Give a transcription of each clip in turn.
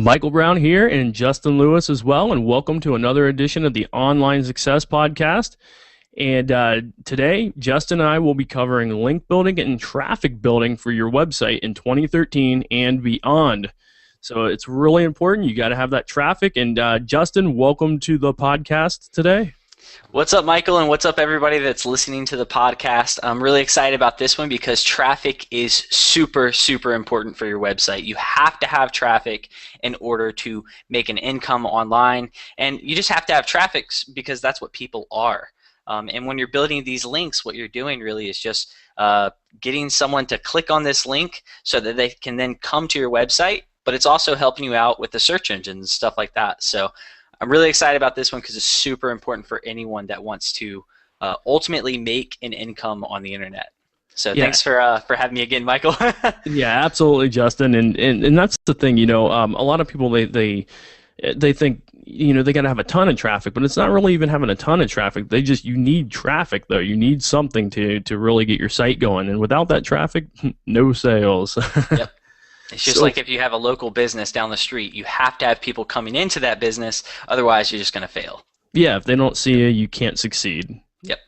Michael Brown here and Justin Lewis as well, and welcome to another edition of the Online Success Podcast. And today, Justin and I will be covering link building and traffic building for your website in 2013 and beyond. So it's really important. You got to have that traffic. And Justin, welcome to the podcast today. What's up, Michael, and what's up, everybody that's listening to the podcast? I'm really excited about this one because traffic is super, super important for your website. You have to have traffic in order to make an income online, and you just have to have traffic because that's what people are. And when you're building these links, what you're doing really is just getting someone to click on this link so that they can then come to your website, but it's also helping you out with the search engines and stuff like that. So I'm really excited about this one because it's super important for anyone that wants to ultimately make an income on the internet. So thanks for having me again, Michael. Yeah, absolutely, Justin. And that's the thing, a lot of people, they think, they got to have a ton of traffic, but it's not really even having a ton of traffic. You need traffic, though. You need something to really get your site going. And without that traffic, no sales. Yep. It's just like if you have a local business down the street, you have to have people coming into that business, otherwise you're just going to fail. Yeah, if they don't see you, you can't succeed. Yep.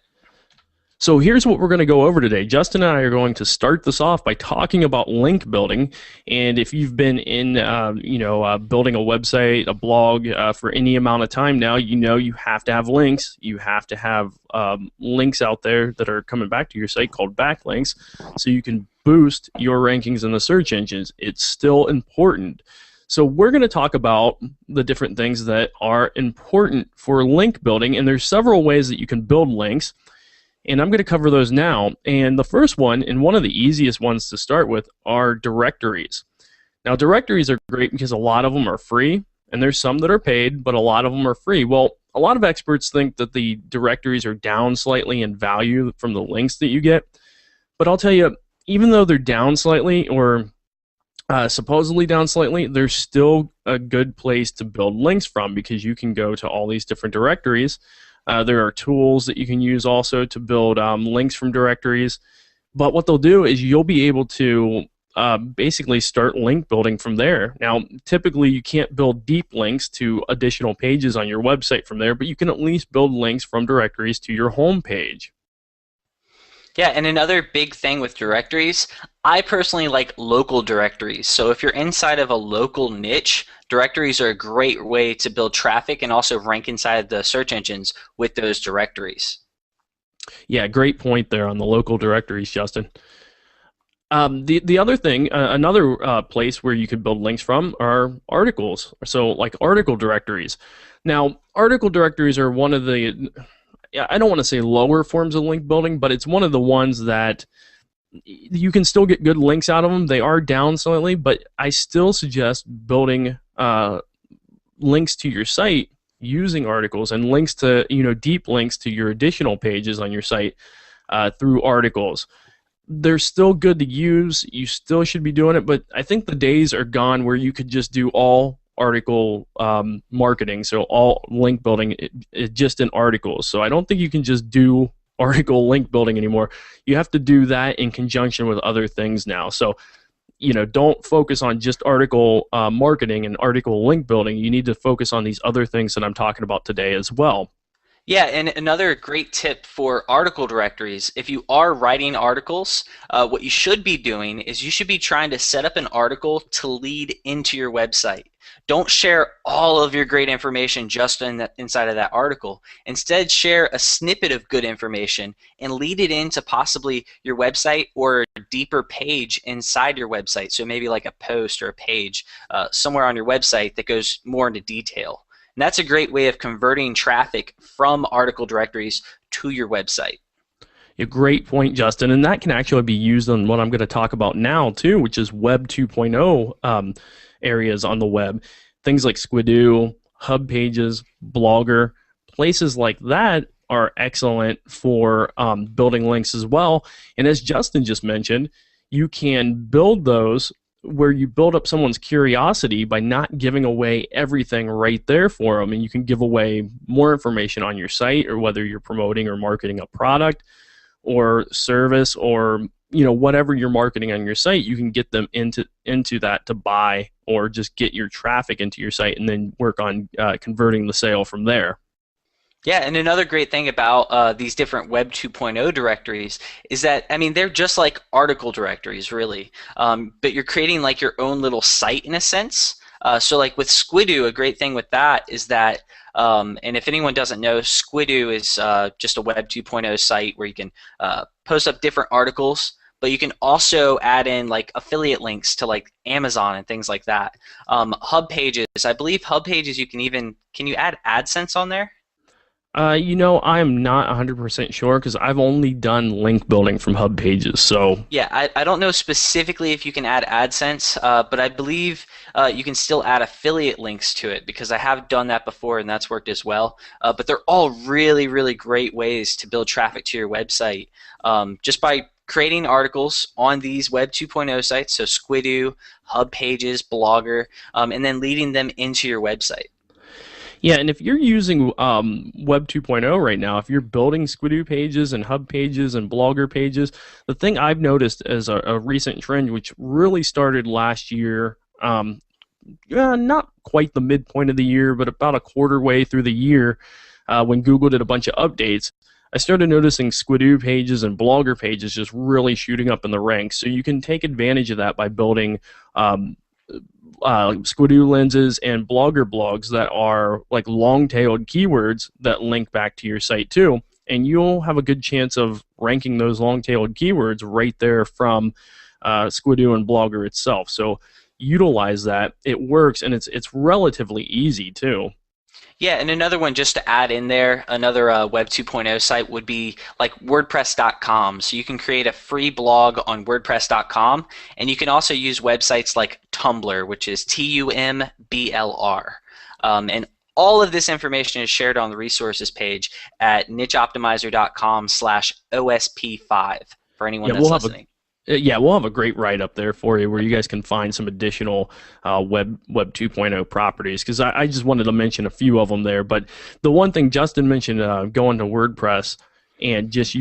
So here's what we're going to go over today. Justin and I are going to start this off by talking about link building. And if you've been in, building a website, a blog for any amount of time now, you have to have links. You have to have links out there that are coming back to your site called backlinks, so you can boost your rankings in the search engines. It's still important. So we're going to talk about the different things that are important for link building, and there's several ways that you can build links. And I'm going to cover those now. And the first one, and one of the easiest ones to start with, are directories. Now, directories are great because a lot of them are free, and there's some that are paid, but a lot of them are free. Well, a lot of experts think that the directories are down slightly in value from the links that you get. But I'll tell you, even though they're down slightly, or supposedly down slightly, they're still a good place to build links from because you can go to all these different directories. There are tools that you can use also to build links from directories. But what they'll do is you'll be able to basically start link building from there. Now, typically you can't build deep links to additional pages on your website from there, but you can at least build links from directories to your home page. Yeah, and another big thing with directories, I personally like local directories. So if you're inside of a local niche, directories are a great way to build traffic and also rank inside the search engines with those directories. Yeah, great point there on the local directories, Justin. The other thing, another place where you can build links from are articles. So like article directories. Now, article directories are one of the, I don't want to say lower forms of link building, but it's one of the ones that you can still get good links out of them. They are down slightly, but I still suggest building links to your site using articles and links to, deep links to your additional pages on your site through articles. They're still good to use. You still should be doing it, but I think the days are gone where you could just do all article marketing, so all link building just in articles. So I don't think you can just do article link building anymore. You have to do that in conjunction with other things now. So don't focus on just article marketing and article link building. You need to focus on these other things that I'm talking about today as well. Yeah, and another great tip for article directories, if you are writing articles, what you should be doing is you should be trying to set up an article to lead into your website. Don't share all of your great information just inside of that article. Instead, share a snippet of good information and lead it into possibly your website or a deeper page inside your website. So maybe like a post or a page somewhere on your website that goes more into detail. And that's a great way of converting traffic from article directories to your website. A great point, Justin, and that can actually be used on what I'm going to talk about now too, which is Web 2.0 areas on the web. Things like Squidoo, Hub Pages, Blogger, places like that are excellent for building links as well. And as Justin just mentioned, you can build those where you build up someone's curiosity by not giving away everything right there for them, and you can give away more information on your site, or whether you're promoting or marketing a product or service, or whatever you're marketing on your site, you can get them into that to buy, or just get your traffic into your site and then work on converting the sale from there. Yeah, and another great thing about these different Web 2.0 directories is that, I mean, they're just like article directories, really. But you're creating like your own little site in a sense. So like with Squidoo, a great thing with that is that, and if anyone doesn't know, Squidoo is just a Web 2.0 site where you can post up different articles, but you can also add in like affiliate links to like Amazon and things like that. Hub Pages, I believe Hub Pages can you add AdSense on there? I am not 100% sure because I've only done link building from Hub Pages. So Yeah, I don't know specifically if you can add AdSense, but I believe you can still add affiliate links to it because I have done that before and that's worked as well. But they're all really, really great ways to build traffic to your website just by creating articles on these Web 2.0 sites, so Squidoo, Hub Pages, Blogger, and then leading them into your website. yeah, and if you're using Web 2.0 right now, if you're building Squidoo pages and Hub Pages and Blogger pages, the thing I've noticed as a recent trend, which really started last year, not quite the midpoint of the year, but about a quarter way through the year, when Google did a bunch of updates, I started noticing Squidoo pages and Blogger pages just really shooting up in the ranks. So you can take advantage of that by building Squidoo lenses and Blogger blogs that are like long-tailed keywords that link back to your site too, and you'll have a good chance of ranking those long-tailed keywords right there from Squidoo and Blogger itself. So utilize that. It works, and it's relatively easy too. Yeah, and another one just to add in there, another Web 2.0 site would be like WordPress.com. So you can create a free blog on WordPress.com, and you can also use websites like Tumblr, which is TUMBLR. And all of this information is shared on the resources page at nicheoptimizer.com/OSP5 for anyone that's listening. Yeah, we'll have a great write-up there for you where you guys can find some additional Web 2.0 properties, because I just wanted to mention a few of them there. But the one thing Justin mentioned, going to WordPress and just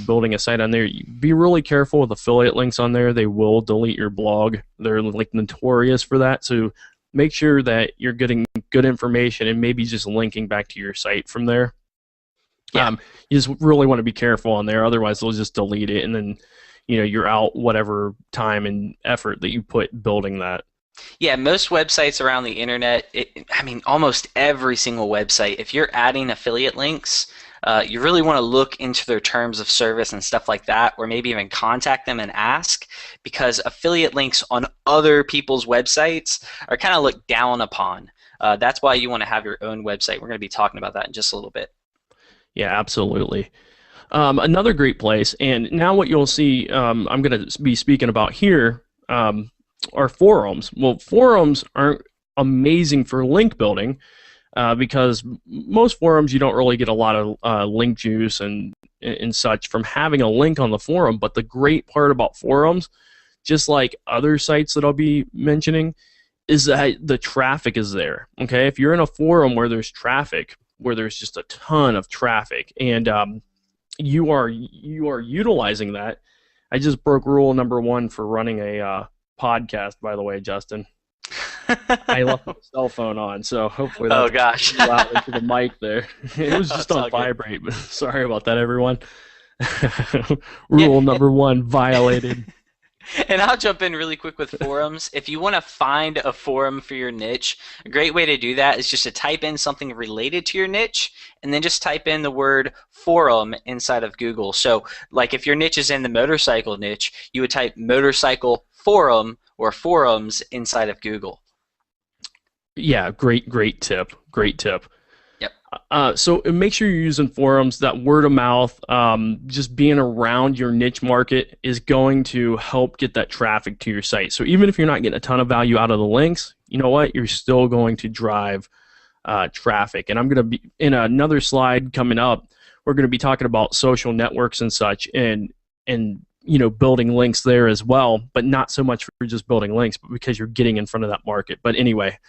building a site on there, be really careful with affiliate links on there. They will delete your blog. They're like notorious for that. So make sure that you're getting good information and maybe just linking back to your site from there. Yeah. You just really want to be careful on there. Otherwise, they'll just delete it, and then you're out whatever time and effort that you put building that. Yeah, most websites around the internet, almost every single website, if you're adding affiliate links, you really want to look into their terms of service and stuff like that, or maybe even contact them and ask, because affiliate links on other people's websites are kind of looked down upon. That's why you want to have your own website. We're going to be talking about that in just a little bit. Yeah, absolutely. Another great place, and now what you'll see, I'm going to be speaking about here, are forums. Well, forums aren't amazing for link building because most forums you don't really get a lot of link juice and such from having a link on the forum. But the great part about forums, just like other sites that I'll be mentioning, is that the traffic is there. Okay, if you're in a forum where there's traffic, where there's just a ton of traffic, and you are utilizing that. I just broke rule number 1 for running a podcast, by the way, Justin. I left my cell phone on, so hopefully that's loud into the mic there. It was just on vibrate, but sorry about that, everyone. Rule number 1 violated. And I'll jump in really quick with forums. If you want to find a forum for your niche, a great way to do that is just to type in something related to your niche and then just type in the word forum inside of Google. So like if your niche is in the motorcycle niche, you would type motorcycle forum or forums inside of Google. Yeah, great tip. Great tip. Yep. So make sure you're using forums. That word of mouth, just being around your niche market is going to help get that traffic to your site. So even if you're not getting a ton of value out of the links, you know what? You're still going to drive traffic. And I'm going to be in another slide coming up. We're going to be talking about social networks and such, and building links there as well, but not so much for just building links, but because you're getting in front of that market. But anyway.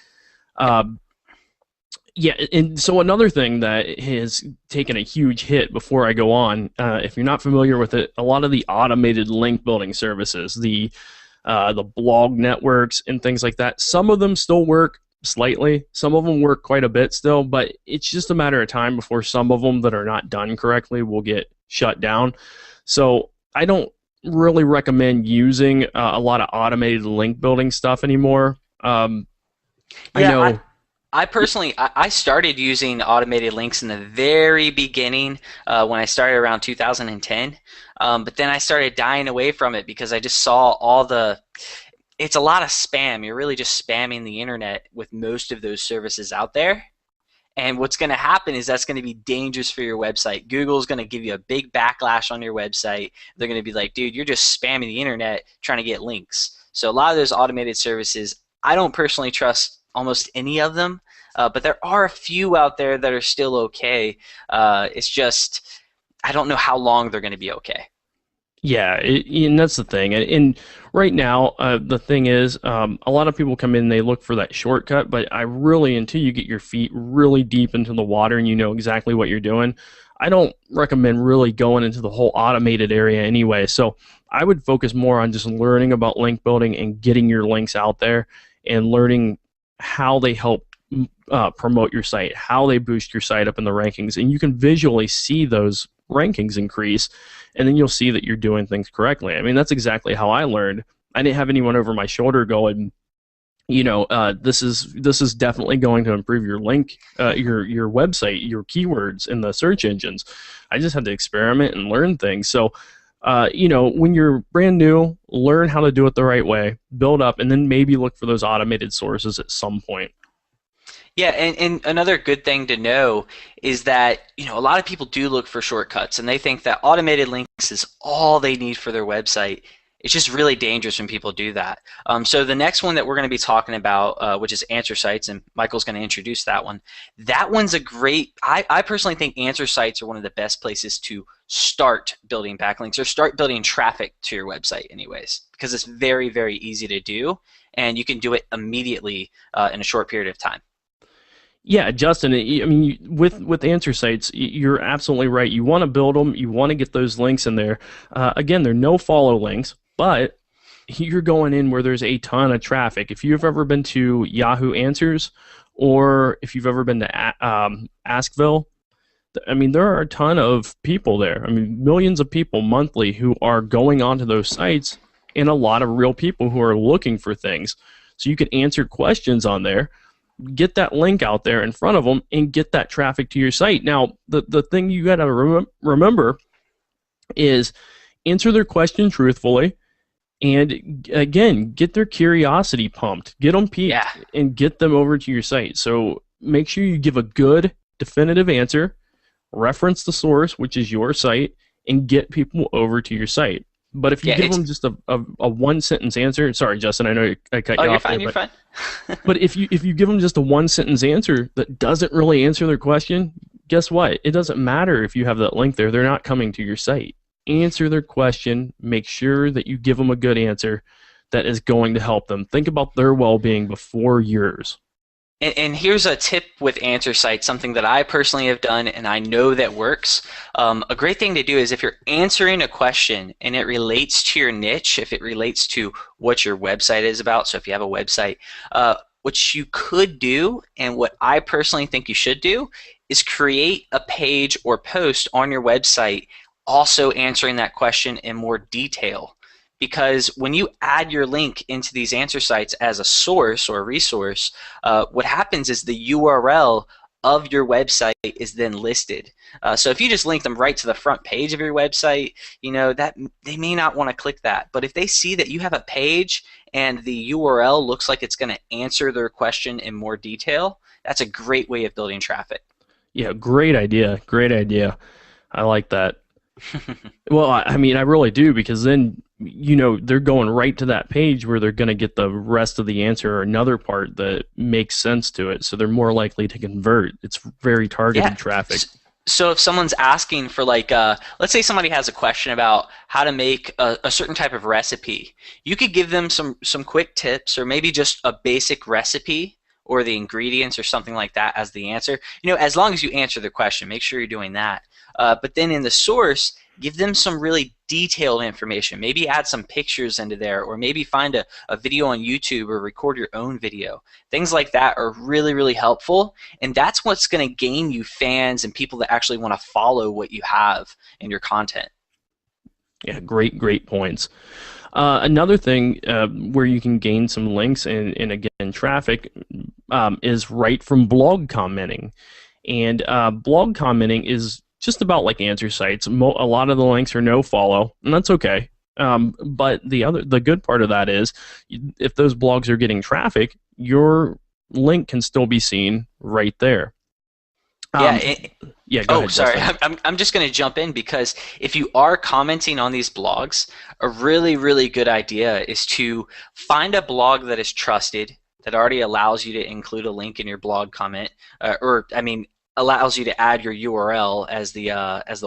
Yeah, and so another thing that has taken a huge hit before I go on, if you're not familiar with it, a lot of the automated link building services, the blog networks and things like that, some of them still work slightly, some of them work quite a bit still, but it's just a matter of time before some of them that are not done correctly will get shut down. So I don't really recommend using a lot of automated link building stuff anymore. I Yeah, know. I personally, I started using automated links in the very beginning when I started around 2010, but then I started dying away from it because I just saw all the. It's a lot of spam. You're really just spamming the internet with most of those services out there. And what's going to happen is that's going to be dangerous for your website. Google's going to give you a big backlash on your website. They're going to be like, dude, you're just spamming the internet trying to get links. So a lot of those automated services, I don't personally trust almost any of them, but there are a few out there that are still okay. It's just, I don't know how long they're going to be okay. Yeah, and that's the thing. And right now, the thing is, a lot of people come in, they look for that shortcut, but I really, until you get your feet really deep into the water and you know exactly what you're doing, I don't recommend really going into the whole automated area anyway. So I would focus more on just learning about link building and getting your links out there and learning how they help promote your site, how they boost your site up in the rankings, and you can visually see those rankings increase, and then you'll see that you're doing things correctly. I mean, that's exactly how I learned. I didn't have anyone over my shoulder going, this is definitely going to improve your link, your website, your keywords in the search engines. I just had to experiment and learn things. So, when you're brand new, learn how to do it the right way, build up, and then maybe look for those automated sources at some point. Yeah, and another good thing to know is that, a lot of people do look for shortcuts and they think that automated links is all they need for their website. It's just really dangerous when people do that. So the next one that we're going to be talking about, which is answer sites, and Michael's going to introduce that one. That one's a great, I personally think answer sites are one of the best places to start building backlinks or start building traffic to your website anyways, because it's very, very easy to do and you can do it immediately in a short period of time. Yeah, Justin. I mean, with answer sites, you're absolutely right. You want to build them. You want to get those links in there. Again, they're no follow links, but you're going in where there's a ton of traffic. If you've ever been to Yahoo Answers, or if you've ever been to Askville, I mean, there are a ton of people there. I mean, millions of people monthly who are going onto those sites, and a lot of real people who are looking for things. So you can answer questions on there, get that link out there in front of them, and get that traffic to your site. Now, the thing you got to remember is answer their question truthfully, and again, get their curiosity pumped, get them peaked, Yeah. and get them over to your site. So make sure you give a good, definitive answer, reference the source, which is your site, and get people over to your site. But if you Yeah, give them just a one sentence answer, sorry, Justin, I know I cut oh, you you're off fine, there, you're fine. but if you give them just a one sentence answer that doesn't really answer their question, guess what? It doesn't matter if you have that link there. They're not coming to your site. Answer their question. Make sure that you give them a good answer that is going to help them. Think about their well-being before yours. And here's a tip with answer sites, something that I personally have done and I know that works. A great thing to do is if you're answering a question and it relates to your niche, if it relates to what your website is about, so if you have a website, what you could do and what I personally think you should do is create a page or post on your website also answering that question in more detail. Because when you add your link into these answer sites as a source or a resource, what happens is the URL of your website is then listed. So if you just link them right to the front page of your website, that they may not want to click that. But if they see that you have a page and the URL looks like it's going to answer their question in more detail, that's a great way of building traffic. Yeah, great idea. Great idea. I like that. Well, I mean, I really do, because then, they're going right to that page where they're going to get the rest of the answer or another part that makes sense to it. So they're more likely to convert. It's very targeted traffic. So if someone's asking for let's say somebody has a question about how to make a certain type of recipe, you could give them some quick tips or maybe just a basic recipe or the ingredients or something like that as the answer. As long as you answer the question, make sure you're doing that. But then in the source, give them some really detailed information. Maybe add some pictures into there, or maybe find a video on YouTube or record your own video. Things like that are really, really helpful, and that's what's going to gain you fans and people that actually want to follow what you have in your content. Yeah, great points. Another thing where you can gain some links and again, traffic is right from blog commenting. And blog commenting is just about like answer sites. A lot of the links are no follow, and that's okay. But the good part of that is, if those blogs are getting traffic, your link can still be seen right there. Yeah. Go ahead, sorry. I'm just going to jump in, because if you are commenting on these blogs, a really, really good idea is to find a blog that is trusted, that already allows you to include a link in your blog comment, allows you to add your URL as the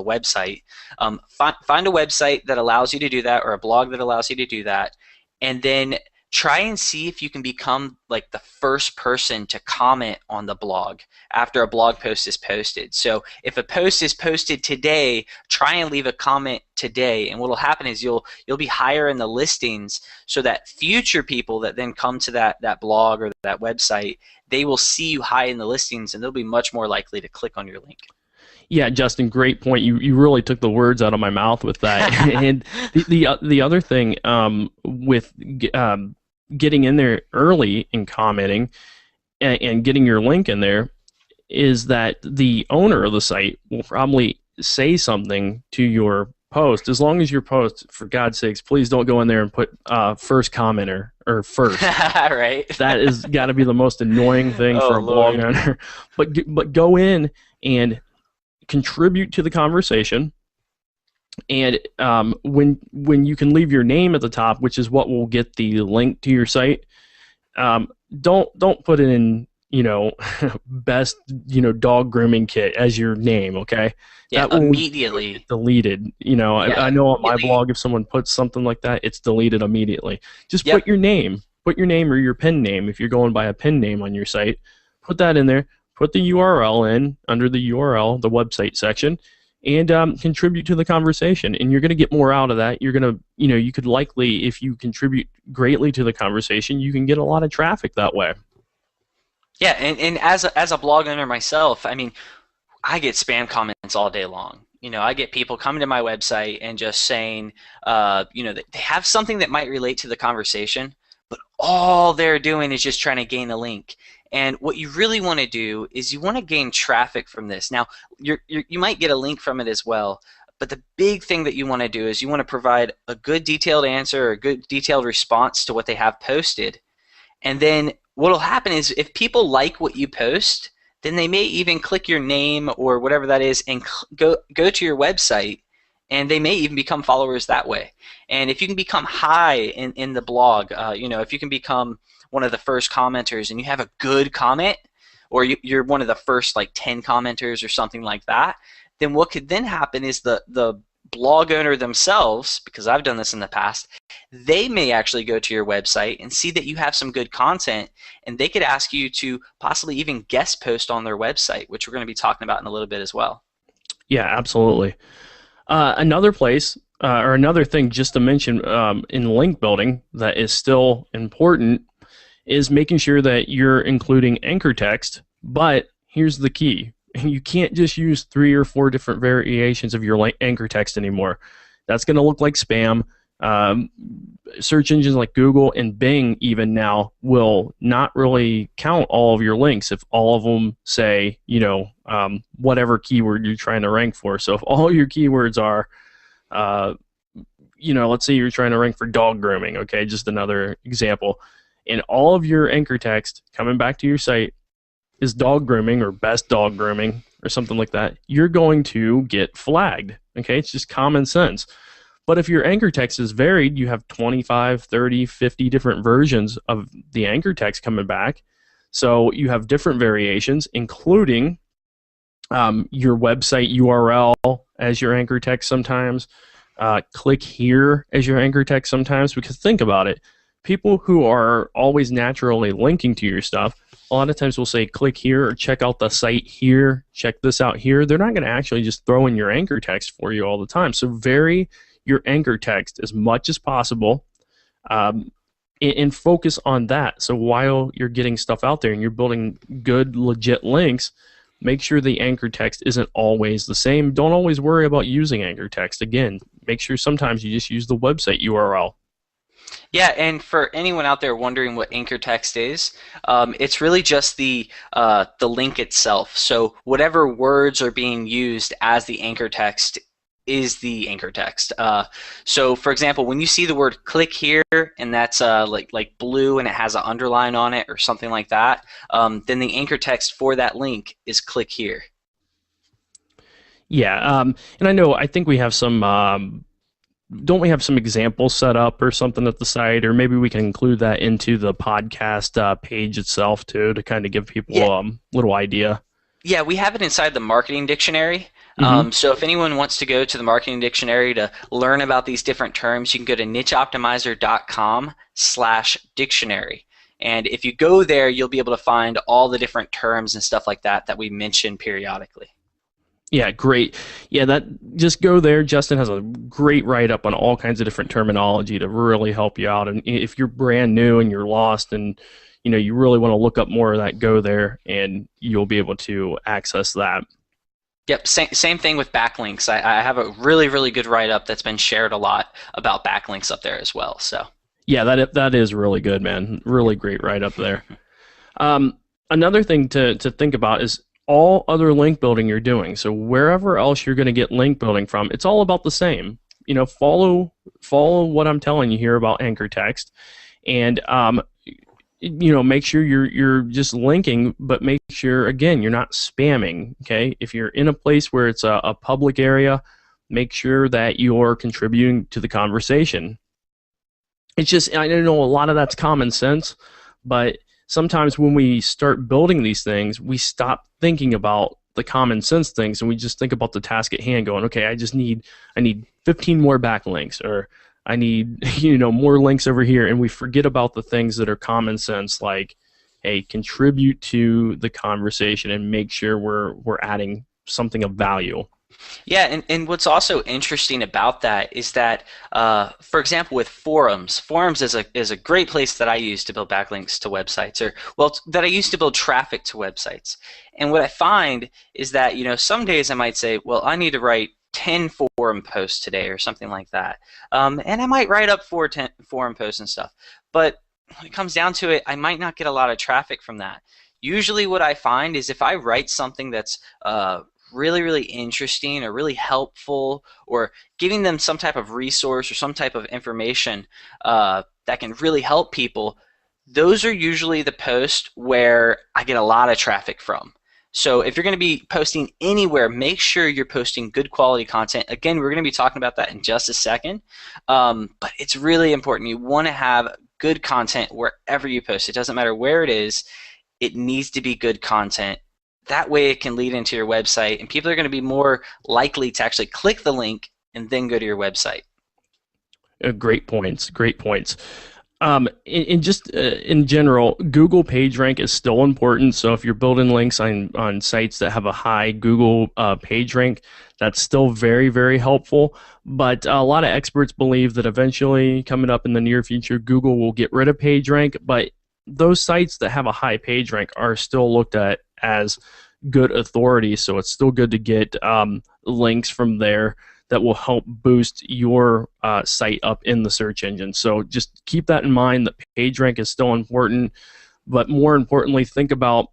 website. Find a website that allows you to do that, or a blog that allows you to do that, and then try and see if you can become like the first person to comment on the blog after a blog post is posted. So if a post is posted today, try and leave a comment today, and what will happen is you'll be higher in the listings, so that future people that then come to that blog or that website, they will see you high in the listings, and they'll be much more likely to click on your link. Yeah, Justin, great point. You really took the words out of my mouth with that. And the other thing with getting in there early and commenting and getting your link in there is that the owner of the site will probably say something to your post. As long as your post, for God's sakes, please don't go in there and put first commenter or first. Right. That has got to be the most annoying thing for a blog owner. But go in and contribute to the conversation. And when you can leave your name at the top, which is what will get the link to your site, don't put it in, best, dog grooming kit as your name, okay? Yeah, that will immediately get deleted. I know on my blog, if someone puts something like that, it's deleted immediately. Just put your name or your pen name. If you're going by a pen name on your site, put that in there. Put the URL in under the URL, the website section, and contribute to the conversation. And you're going to get more out of that. You're going to, you could likely, if you contribute greatly to the conversation, you can get a lot of traffic that way. Yeah, and as a blog owner myself, I get spam comments all day long. I get people coming to my website and just saying, they have something that might relate to the conversation, but all they're doing is just trying to gain a link. And what you really want to do is you want to gain traffic from this. Now, you might get a link from it as well, but the big thing that you want to do is you want to provide a good detailed answer or a good detailed response to what they have posted. And then what will happen is, if people like what you post, then they may even click your name or whatever that is and go to your website, and they may even become followers that way. And if you can become high in the blog, if you can become one of the first commenters and you have a good comment, or you're one of the first 10 commenters or something like that, then what could then happen is the blog owner themselves, because I've done this in the past, they may actually go to your website and see that you have some good content, and they could ask you to possibly even guest post on their website, which we're going to be talking about in a little bit as well. Yeah, absolutely. Another place, or another thing just to mention in link building that is still important, is making sure that you're including anchor text. But here's the key. You can't just use 3 or 4 different variations of your anchor text anymore. That's going to look like spam. Search engines like Google and Bing even now will not really count all of your links if all of them say, whatever keyword you're trying to rank for. So if all your keywords are, let's say you're trying to rank for dog grooming, okay, just another example, and all of your anchor text coming back to your site is dog grooming or best dog grooming or something like that, you're going to get flagged, okay? It's just common sense. But if your anchor text is varied, you have 25, 30, 50 different versions of the anchor text coming back. So you have different variations, including your website URL as your anchor text sometimes, click here as your anchor text sometimes, because think about it. People who are always naturally linking to your stuff, a lot of times we'll say click here or check out the site here, check this out here. They're not going to actually just throw in your anchor text for you all the time. So vary your anchor text as much as possible, and focus on that. So while you're getting stuff out there and you're building good, legit links, make sure the anchor text isn't always the same. Don't always worry about using anchor text. Again, make sure sometimes you just use the website URL. Yeah, and for anyone out there wondering what anchor text is, it's really just the link itself. So whatever words are being used as the anchor text is the anchor text. So for example, when you see the word click here and that's like blue and it has an underline on it or something like that, then the anchor text for that link is click here. Yeah, and I think we have some, don't we have some examples set up or something at the site, or maybe we can include that into the podcast page itself too, to kind of give people a little idea. Yeah, we have it inside the marketing dictionary. So if anyone wants to go to the marketing dictionary to learn about these different terms, you can go to nicheoptimizer.com/dictionary. And if you go there, you'll be able to find all the different terms and stuff like that that we mention periodically. Yeah, great. Yeah, just go there. Justin has a great write-up on all kinds of different terminology to really help you out. And if you're brand new and you're lost and you really want to look up more of that, go there and you'll be able to access that. Yep, same thing with backlinks. I have a really, really good write-up that's been shared a lot about backlinks up there as well. So yeah, that is really good, man. Really great write-up there. Another thing to think about is all other link building you're doing. So wherever else you're going to get link building from, it's all about the same. Follow what I'm telling you here about anchor text, and make sure you're just linking, but make sure, again, you're not spamming. Okay, if you're in a place where it's a public area, make sure that you're contributing to the conversation. It's just, I know a lot of that's common sense, but sometimes when we start building these things, we stop thinking about the common sense things and we just think about the task at hand, going, okay, I need 15 more backlinks, or I need more links over here, and we forget about the things that are common sense, like, hey, contribute to the conversation and make sure we're adding something of value. Yeah, and what's also interesting about that is that, for example, with forums is a great place that I use to build backlinks to websites, that I used to build traffic to websites. And what I find is that, some days I might say, well, I need to write 10 forum posts today or something like that. And I might write up 10 forum posts and stuff. But when it comes down to it, I might not get a lot of traffic from that. Usually what I find is if I write something that's really, really interesting or really helpful, or giving them some type of resource or some type of information that can really help people, those are usually the posts where I get a lot of traffic from. So if you're going to be posting anywhere, make sure you're posting good quality content. Again, we're going to be talking about that in just a second, but it's really important. You want to have good content wherever you post. It doesn't matter where it is. It needs to be good content. That way it can lead into your website, and people are going to be more likely to actually click the link and then go to your website. Great points. Great points. In general, Google PageRank is still important. So if you're building links on sites that have a high Google PageRank, that's still very, very helpful. But a lot of experts believe that eventually, coming up in the near future, Google will get rid of PageRank. But those sites that have a high PageRank are still looked at as good authority. So it's still good to get links from there that will help boost your site up in the search engine. So just keep that in mind, that PageRank is still important, but more importantly, think about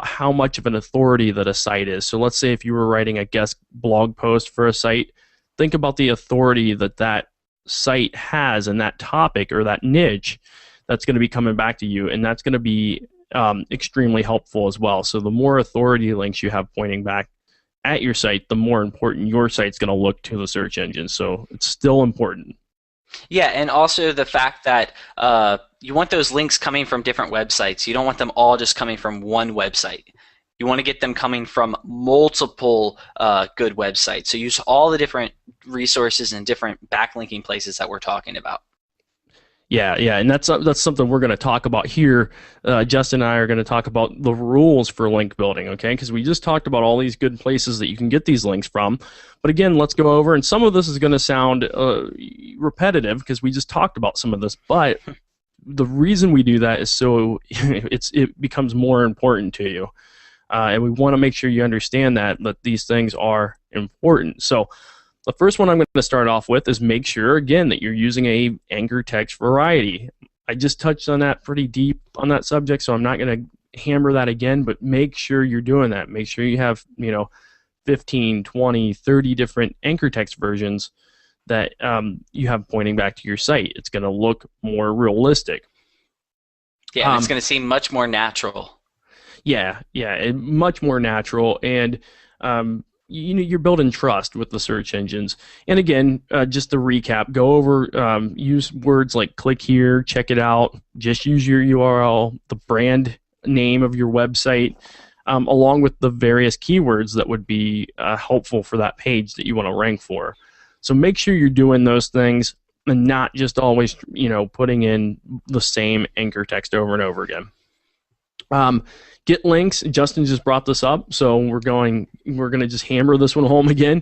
how much of an authority that a site is. So let's say if you were writing a guest blog post for a site, think about the authority that site has in that topic or that niche that's going to be coming back to you, and that's going to be extremely helpful as well. So the more authority links you have pointing back at your site, the more important your site's going to look to the search engine. So it's still important. Yeah, and also the fact that you want those links coming from different websites. You don't want them all just coming from one website. You want to get them coming from multiple good websites. So use all the different resources and different backlinking places that we're talking about. Yeah, and that's something we're going to talk about here. Justin and I are going to talk about the rules for link building, okay? Because we just talked about all these good places that you can get these links from. But again, let's go over, and some of this is going to sound repetitive because we just talked about some of this, but the reason we do that is so it becomes more important to you. And we want to make sure you understand that these things are important. So the first one I'm going to start off with is make sure, again, that you're using a anchor text variety. I just touched on that pretty deep on that subject, so I'm not going to hammer that again, but make sure you're doing that. Make sure you have, 15, 20, 30 different anchor text versions that you have pointing back to your site. It's going to look more realistic. Yeah, it's going to seem much more natural. Yeah, much more natural, and you're building trust with the search engines. And again, just to recap, go over, use words like click here, check it out, just use your URL, the brand name of your website, along with the various keywords that would be helpful for that page that you want to rank for. So make sure you're doing those things and not just always, putting in the same anchor text over and over again. Get links. Justin just brought this up, so we're going to just hammer this one home again.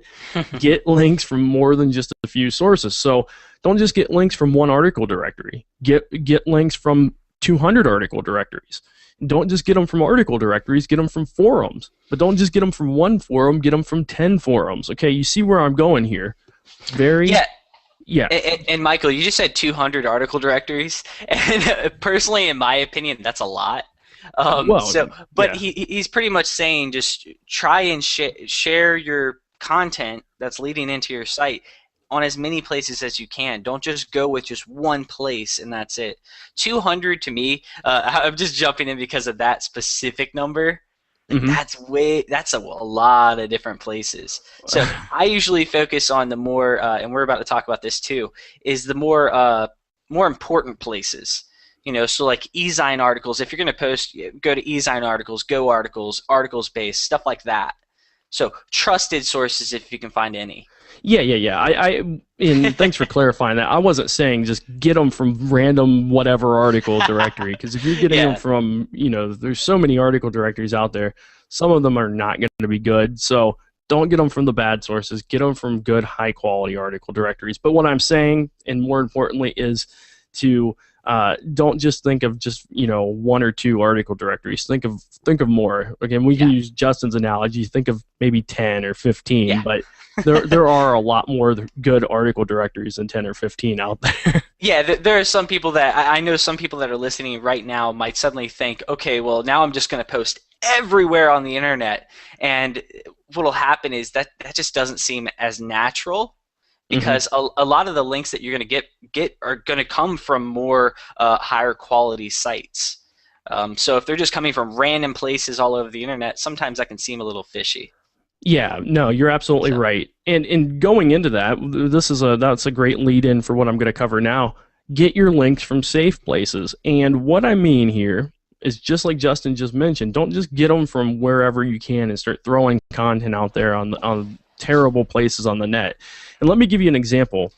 Get links from more than just a few sources. So don't just get links from one article directory. Get links from 200 article directories. Don't just get them from article directories. Get them from forums. But don't just get them from one forum. Get them from 10 forums. Okay, you see where I'm going here. Yeah. And Michael, you just said 200 article directories, and personally, in my opinion, that's a lot. He's pretty much saying just try and share your content that's leading into your site on as many places as you can. Don't just go with just one place and that's it. 200 to me, I'm just jumping in because of that specific number. Mm-hmm. That's a lot of different places. So I usually focus on the more, and we're about to talk about this too, is the more important places. So like eZine articles, if you're going to post, go to eZine articles, Go articles, articles based, stuff like that. So trusted sources if you can find any. Yeah. And thanks for clarifying that. I wasn't saying just get them from random whatever article directory, because if you're getting them from, there's so many article directories out there, some of them are not going to be good. So don't get them from the bad sources. Get them from good, high quality article directories. But what I'm saying, and more importantly, is to don't just think of just one or two article directories. Think of more. Again, we can use Justin's analogy. Think of maybe 10 or 15, but there are a lot more good article directories than 10 or 15 out there. Yeah, there are some people that I know. Some people that are listening right now might suddenly think, okay, well now I'm just going to post everywhere on the internet, and what'll happen is that just doesn't seem as natural. Because a lot of the links that you're going to get are going to come from more higher quality sites. So if they're just coming from random places all over the internet, sometimes that can seem a little fishy. Yeah, no, you're absolutely right. And going into that, that's a great lead in for what I'm going to cover now. Get your links from safe places. And what I mean here is just like Justin just mentioned, don't just get them from wherever you can and start throwing content out there on terrible places on the net. And let me give you an example.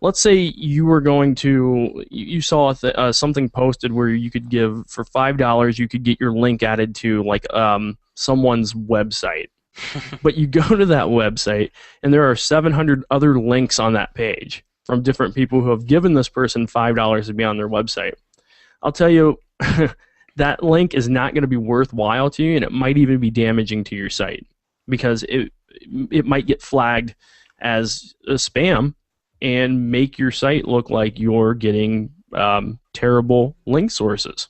Let's say you were going to, you saw something posted where you could give, for $5, you could get your link added to like someone's website. But you go to that website and there are 700 other links on that page from different people who have given this person $5 to be on their website. I'll tell you, that link is not going to be worthwhile to you, and it might even be damaging to your site because it might get flagged as a spam and make your site look like you're getting terrible link sources.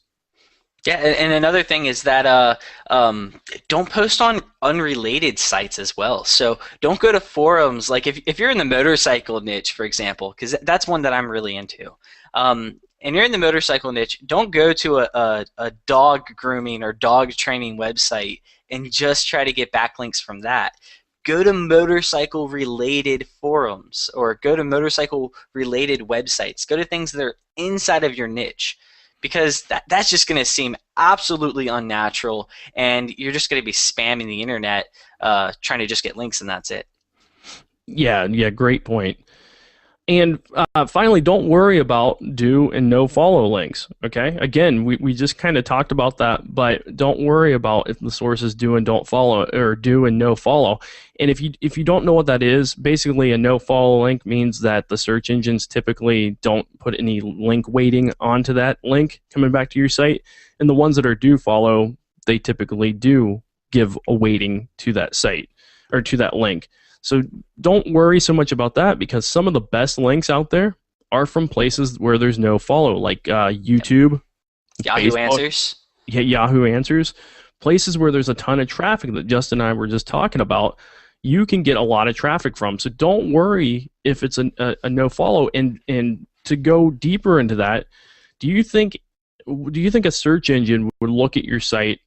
Yeah, and another thing is that don't post on unrelated sites as well. So don't go to forums. Like if you're in the motorcycle niche, for example, because that's one that I'm really into, and you're in the motorcycle niche, don't go to a dog grooming or dog training website and just try to get backlinks from that. Go to motorcycle-related forums or go to motorcycle-related websites. Go to things that are inside of your niche, because that's just going to seem absolutely unnatural, and you're just going to be spamming the internet trying to just get links, and that's it. Yeah, great point. And finally, don't worry about do and no follow links. Okay. Again, we just kind of talked about that, but don't worry about if the sources do and don't follow or do and no follow. And if you don't know what that is, basically a no follow link means that the search engines typically don't put any link weighting onto that link coming back to your site, and the ones that are do follow, they typically do give a weighting to that site or to that link. So don't worry so much about that, because some of the best links out there are from places where there's no follow, like YouTube, Yahoo Facebook, Answers. Yahoo Answers, places where there's a ton of traffic that Justin and I were just talking about. You can get a lot of traffic from. So don't worry if it's a no follow. And to go deeper into that, do you think a search engine would look at your site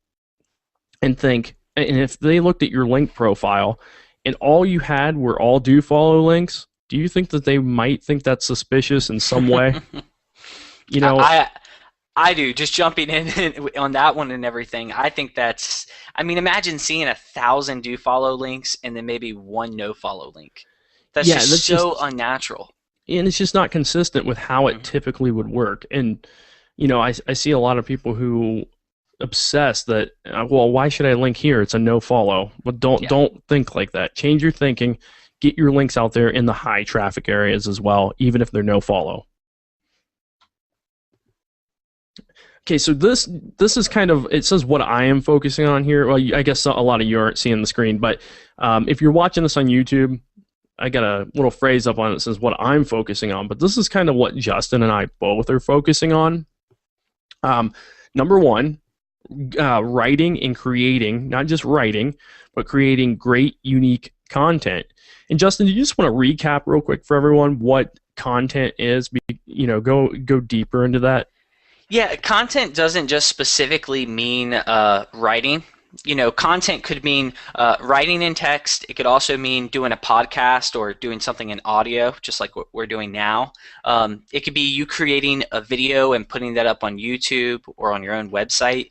and think, and if they looked at your link profile and all you had were all do follow links, do you think that they might think that's suspicious in some way? You know, I do. Just jumping in on that one and everything. I think that's. I mean, imagine seeing 1,000 do follow links and then maybe one no follow link. That's yeah, just so unnatural. and it's just not consistent with how it typically would work. And I see a lot of people who obsess that, well, why should I link here? It's a no follow. But don't think like that. Change your thinking. Get your links out there in the high traffic areas as well, even if they're no follow. Okay, so this is kind of, it says what I am focusing on here. Well, I guess a lot of you aren't seeing the screen, but if you're watching this on YouTube, I got a little phrase up on it that says what I'm focusing on, but this is kind of what Justin and I both are focusing on. Number one, writing and creating, not just writing, but creating great, unique content. And Justin, do you just want to recap real quick for everyone what content is? Go deeper into that. Yeah, content doesn't just specifically mean writing. Content could mean writing in text. It could also mean doing a podcast or doing something in audio, just like what we're doing now. It could be you creating a video and putting that up on YouTube or on your own website,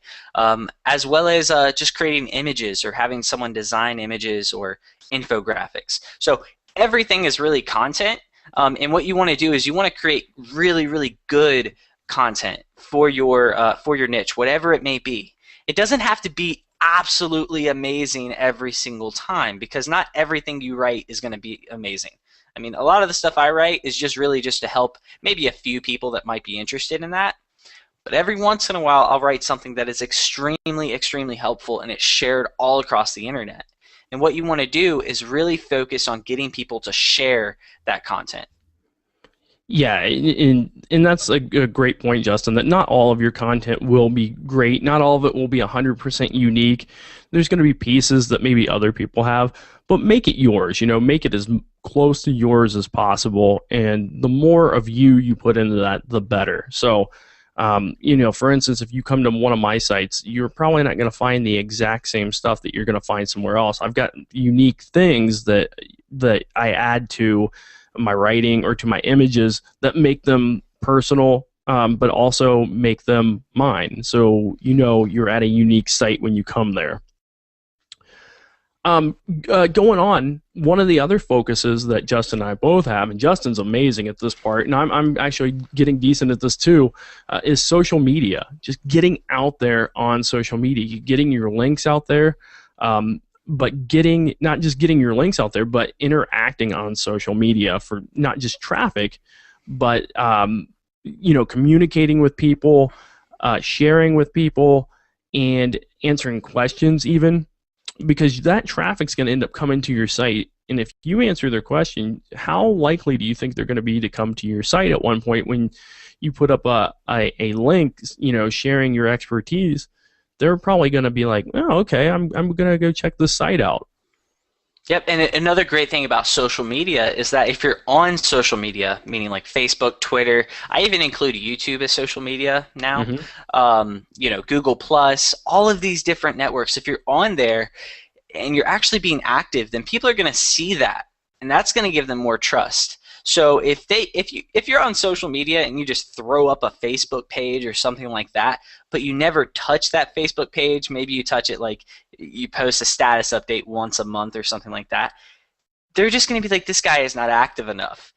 as well as just creating images or having someone design images or infographics. So everything is really content. And what you want to do is you want to create really, really good content for your niche, whatever it may be. It doesn't have to be absolutely amazing every single time, because not everything you write is going to be amazing. I mean, a lot of the stuff I write is just really just to help maybe a few people that might be interested in that. But every once in a while, I'll write something that is extremely, extremely helpful, and it's shared all across the internet. And what you want to do is really focus on getting people to share that content. Yeah, and that's a great point, Justin, that not all of your content will be great. Not all of it will be 100% unique. There's going to be pieces that maybe other people have, but make it yours. Make it as close to yours as possible, and the more of you put into that, the better. So, for instance, if you come to one of my sites, you're probably not going to find the exact same stuff that you're going to find somewhere else. I've got unique things that I add to my writing or to my images that make them personal, but also make them mine. So you're at a unique site when you come there. Going on, one of the other focuses that Justin and I both have, and Justin's amazing at this part, and I'm actually getting decent at this too, is social media. Just getting out there on social media, getting your links out there, but not just getting your links out there, but interacting on social media for not just traffic, but communicating with people, sharing with people, and answering questions even, because that traffic's going to end up coming to your site. And if you answer their question, how likely do you think they're going to be to come to your site at one point when you put up a link, sharing your expertise? They're probably going to be like, oh, okay, I'm going to go check this site out. Yep, and another great thing about social media is that if you're on social media, meaning like Facebook, Twitter, I even include YouTube as social media now, Google Plus, all of these different networks, if you're on there and you're actually being active, then people are going to see that, and that's going to give them more trust. So if you're on social media and you just throw up a Facebook page or something like that, but you never touch that Facebook page, maybe you touch it like you post a status update once a month or something like that, they're just going to be like, this guy is not active enough.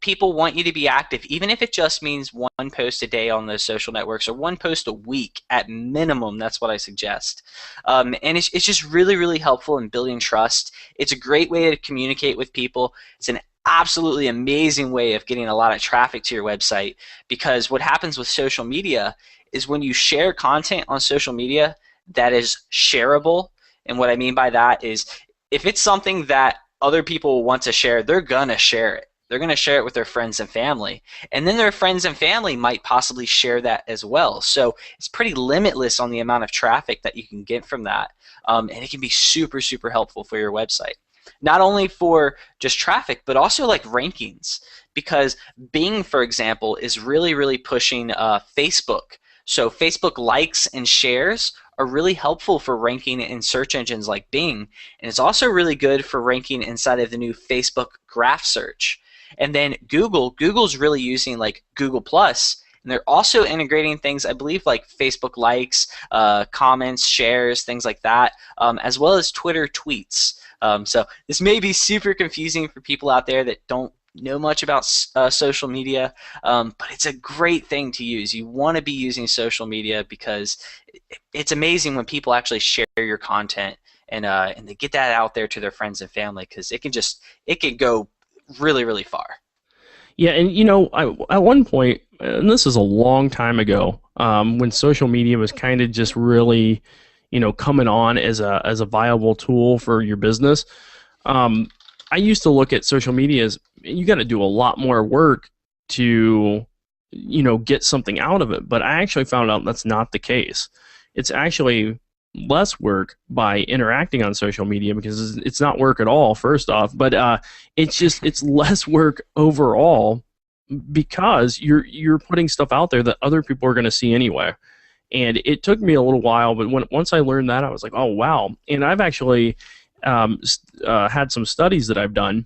People want you to be active, even if it just means one post a day on those social networks or one post a week at minimum. That's what I suggest. And it's just really, really helpful in building trust. It's a great way to communicate with people. It's an absolutely amazing way of getting a lot of traffic to your website, because what happens with social media is when you share content on social media that is shareable, and what I mean by that is if it's something that other people want to share, they're going to share it. They're going to share it with their friends and family. And then their friends and family might possibly share that as well. So it's pretty limitless on the amount of traffic that you can get from that. And it can be super, super helpful for your website. Not only for just traffic, but also like rankings. Because Bing, for example, is really, really pushing Facebook. So Facebook likes and shares are really helpful for ranking in search engines like Bing. And it's also really good for ranking inside of the new Facebook graph search. And then Google's really using like Google Plus, and they're also integrating things, I believe, like Facebook likes, comments, shares, things like that, as well as Twitter tweets. So this may be super confusing for people out there that don't know much about social media, but it's a great thing to use. You want to be using social media because it's amazing when people actually share your content and they get that out there to their friends and family, because it can go really, really far. Yeah, and at one point, and this is a long time ago, when social media was kind of just really, coming on as a viable tool for your business. I used to look at social media as you got to do a lot more work to, get something out of it. But I actually found out that's not the case. It's actually less work by interacting on social media, because it's not work at all, first off, but it's less work overall, because you're putting stuff out there that other people are going to see anyway. And it took me a little while, but once I learned that, I was like, oh wow. And I've actually had some studies that I've done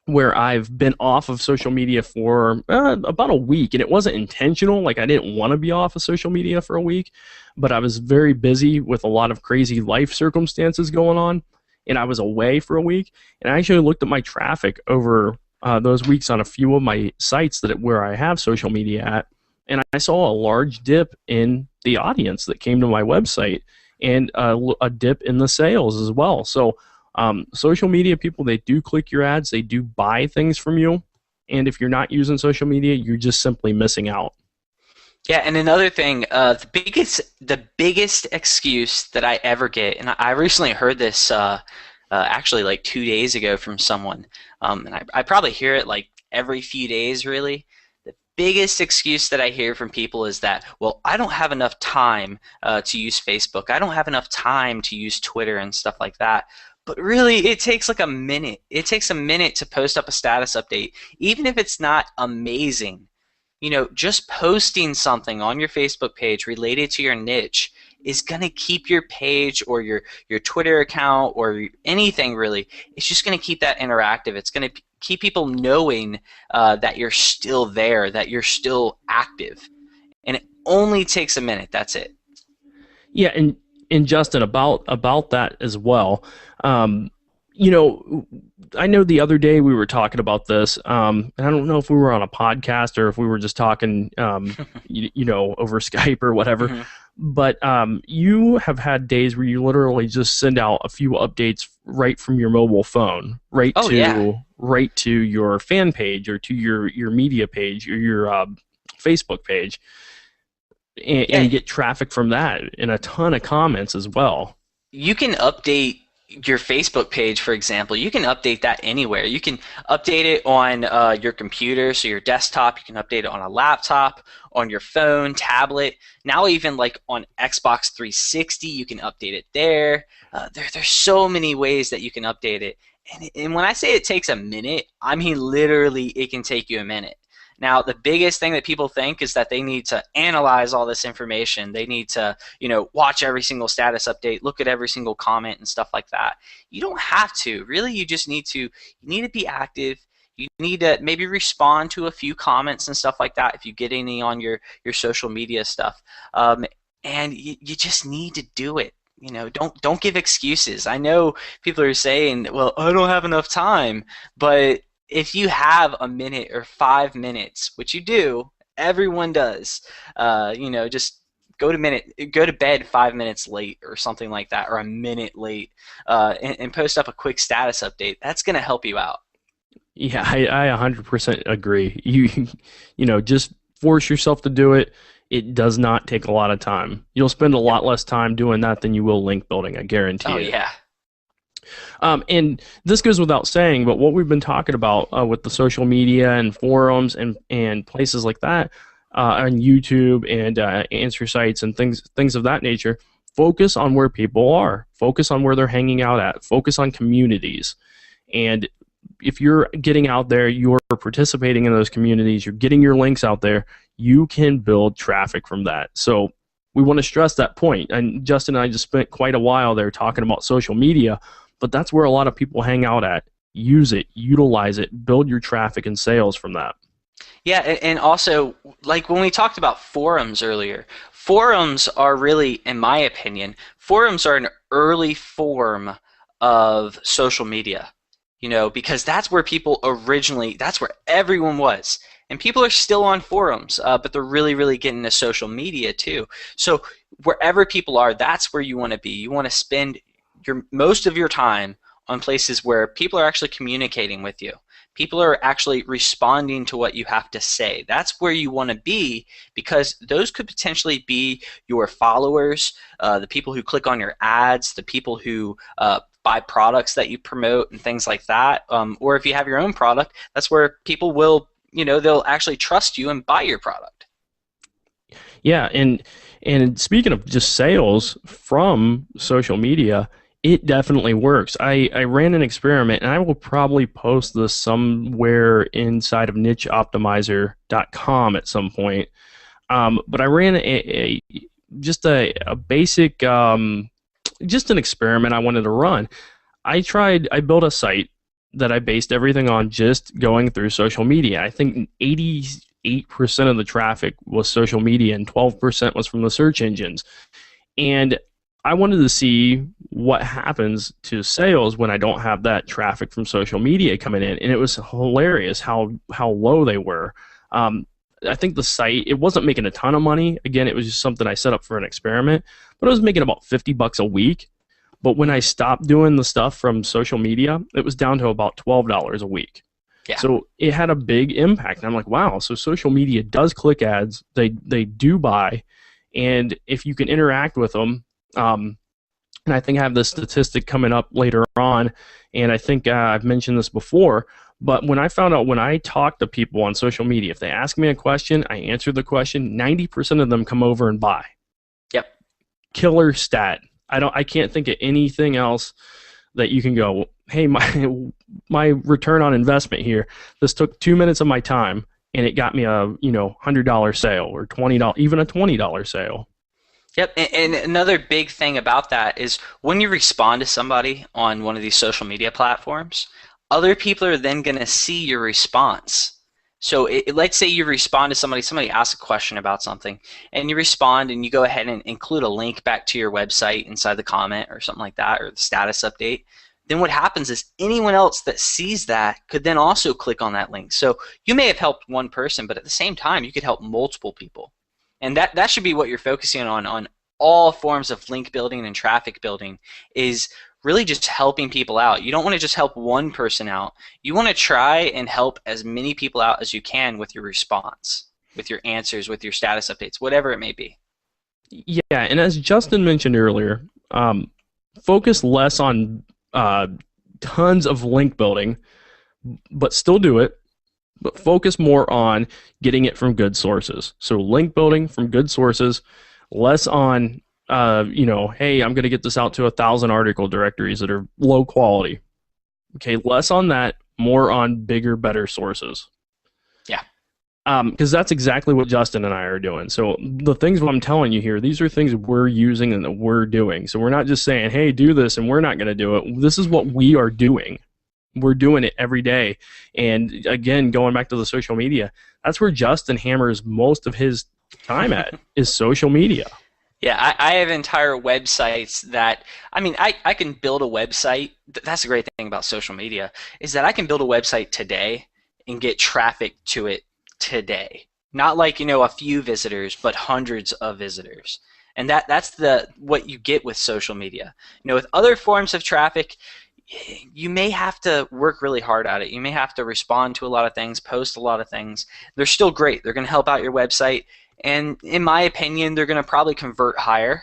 where I've been off of social media for about a week, and it wasn't intentional. Like, I didn't want to be off of social media for a week, but I was very busy with a lot of crazy life circumstances going on, and I was away for a week. And I actually looked at my traffic over those weeks on a few of my sites where I have social media at, and I saw a large dip in the audience that came to my website, and a dip in the sales as well. So social media people, they do click your ads, they do buy things from you, and if you're not using social media, you're just simply missing out. Yeah, and another thing, the biggest excuse that I ever get, and I recently heard this actually like 2 days ago from someone, and I probably hear it like every few days, really. The biggest excuse that I hear from people is that, well, I don't have enough time to use Facebook. I don't have enough time to use Twitter and stuff like that. But really, it takes like a minute. It takes a minute to post up a status update, even if it's not amazing. Just posting something on your Facebook page related to your niche is going to keep your page or your Twitter account or anything really. It's just going to keep that interactive. It's going to keep people knowing that you're still there, that you're still active. And it only takes a minute. That's it. Yeah, and Justin, about that as well. I know the other day we were talking about this, and I don't know if we were on a podcast or if we were just talking, over Skype or whatever. Mm-hmm. But you have had days where you literally just send out a few updates right from your mobile phone, right to your fan page or to your media page or your Facebook page, and get traffic from that and a ton of comments as well. You can update your Facebook page, for example. You can update that anywhere. You can update it on your computer, so your desktop. You can update it on a laptop, on your phone, tablet. Now even like on Xbox 360, you can update it there. There's so many ways that you can update it. And when I say it takes a minute, I mean literally it can take you a minute. Now, the biggest thing that people think is that they need to analyze all this information. They need to, watch every single status update, look at every single comment and stuff like that. You don't have to. Really, you just need to be active. You need to maybe respond to a few comments and stuff like that if you get any on your social media stuff. And you just need to do it. Don't give excuses. I know people are saying, well, I don't have enough time, but if you have a minute or 5 minutes, which you do, everyone does, just go to bed 5 minutes late or something like that, or a minute late, and post up a quick status update. That's going to help you out. Yeah, I 100% agree. Just force yourself to do it. It does not take a lot of time. You'll spend a lot less time doing that than you will link building, I guarantee Oh, it. yeah. And this goes without saying, but what we've been talking about with the social media and forums and places like that, on YouTube and answer sites and things of that nature, focus on where people are. Focus on where they're hanging out at. Focus on communities. And if you're getting out there, you're participating in those communities, you're getting your links out there, you can build traffic from that. So we want to stress that point. And Justin and I just spent quite a while there talking about social media, but that's where a lot of people hang out at. Use it, utilize it, build your traffic and sales from that. Yeah, and also, like when we talked about forums earlier, forums are really, in my opinion, forums are an early form of social media, because that's where that's where everyone was. And people are still on forums, but they're really, really getting into social media too. So wherever people are, that's where you want to be. You want to spend most of your time on places where people are actually communicating with you. People are actually responding to what you have to say. That's where you want to be, because those could potentially be your followers, the people who click on your ads, the people who buy products that you promote and things like that. Or if you have your own product, that's where people will, they'll actually trust you and buy your product. Yeah, and speaking of just sales from social media, it definitely works. I ran an experiment, and I will probably post this somewhere inside of nicheoptimizer.com at some point. But I ran just a basic, just an experiment I wanted to run. I built a site that I based everything on just going through social media. I think 88% of the traffic was social media and 12% was from the search engines. And I wanted to see what happens to sales when I don't have that traffic from social media coming in, and it was hilarious how low they were. I think the site, it wasn't making a ton of money. Again, it was just something I set up for an experiment, but it was making about $50 a week. But when I stopped doing the stuff from social media, it was down to about $12 a week. Yeah. So it had a big impact. And I'm like, wow, so social media does click ads. They do buy. And if you can interact with them, and I think I have this statistic coming up later on, and I think I've mentioned this before, but when I found out when I talk to people on social media, if they ask me a question, I answer the question, 90% of them come over and buy. Yep. Killer stat. I can't think of anything else that you can go, hey, my return on investment here, this took 2 minutes of my time, and it got me a $100 sale or $20, even a $20 sale. Yep, and another big thing about that is when you respond to somebody on one of these social media platforms, other people are then going to see your response. So let's say you respond to somebody asks a question about something, and you respond and you go ahead and include a link back to your website inside the comment or something like that, or the status update. Then what happens is anyone else that sees that could then also click on that link. So you may have helped one person, but at the same time, you could help multiple people. And that should be what you're focusing on all forms of link building and traffic building, is really just helping people out. You don't want to just help one person out. You want to try and help as many people out as you can with your response, with your answers, with your status updates, whatever it may be. Yeah, and as Justin mentioned earlier, focus less on tons of link building, but still do it. But focus more on getting it from good sources. So link building from good sources, less on, hey, I'm going to get this out to 1,000 article directories that are low quality. Okay, less on that, more on bigger, better sources. Yeah. Because that's exactly what Justin and I are doing. So the things I'm telling you here, these are things we're using and that we're doing. So we're not just saying, hey, do this, and we're not going to do it. This is what we are doing. We're doing it every day. And again, going back to the social media, that's where Justin hammers most of his time at, is social media. Yeah, I have entire websites that, I mean, I can build a website. That's the great thing about social media, is that I can build a website today and get traffic to it today. Not like, a few visitors, but hundreds of visitors. And that's what you get with social media. With other forms of traffic, you may have to work really hard at it. You may have to respond to a lot of things, post a lot of things. They're still great. They're going to help out your website. And in my opinion, they're going to probably convert higher.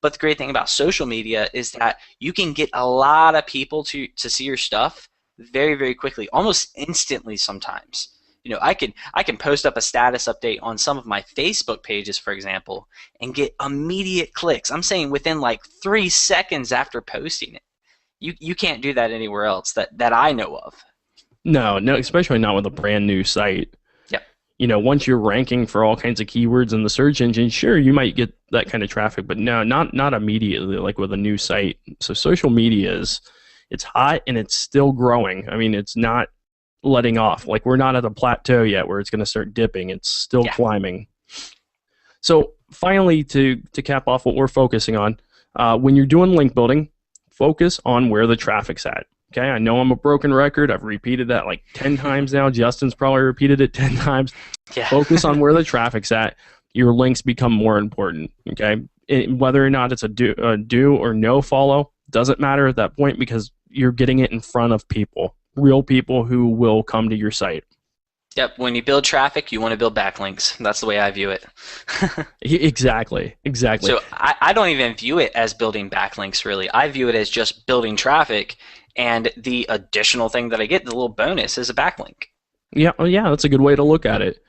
But the great thing about social media is that you can get a lot of people to see your stuff very, very quickly, almost instantly sometimes. I can post up a status update on some of my Facebook pages, for example, and get immediate clicks. I'm saying within like 3 seconds after posting it. You can't do that anywhere else that I know of. No, no, especially not with a brand new site. Yep. Once you're ranking for all kinds of keywords in the search engine, sure, you might get that kind of traffic, but no, not immediately like with a new site. So social media it's hot and it's still growing. I mean, it's not letting off. Like we're not at a plateau yet where it's going to start dipping. It's still climbing. So finally, to cap off what we're focusing on, when you're doing link building, focus on where the traffic's at. Okay, I know I'm a broken record. I've repeated that like 10 times now. Justin's probably repeated it 10 times. Yeah. Focus on where the traffic's at. Your links become more important. Okay, whether or not it's a do or no follow doesn't matter at that point because you're getting it in front of people, real people who will come to your site. Yep. When you build traffic, you want to build backlinks. That's the way I view it. Exactly. So I don't even view it as building backlinks, really. I view it as just building traffic, and the additional thing that I get, the little bonus, is a backlink. Yeah, that's a good way to look at it.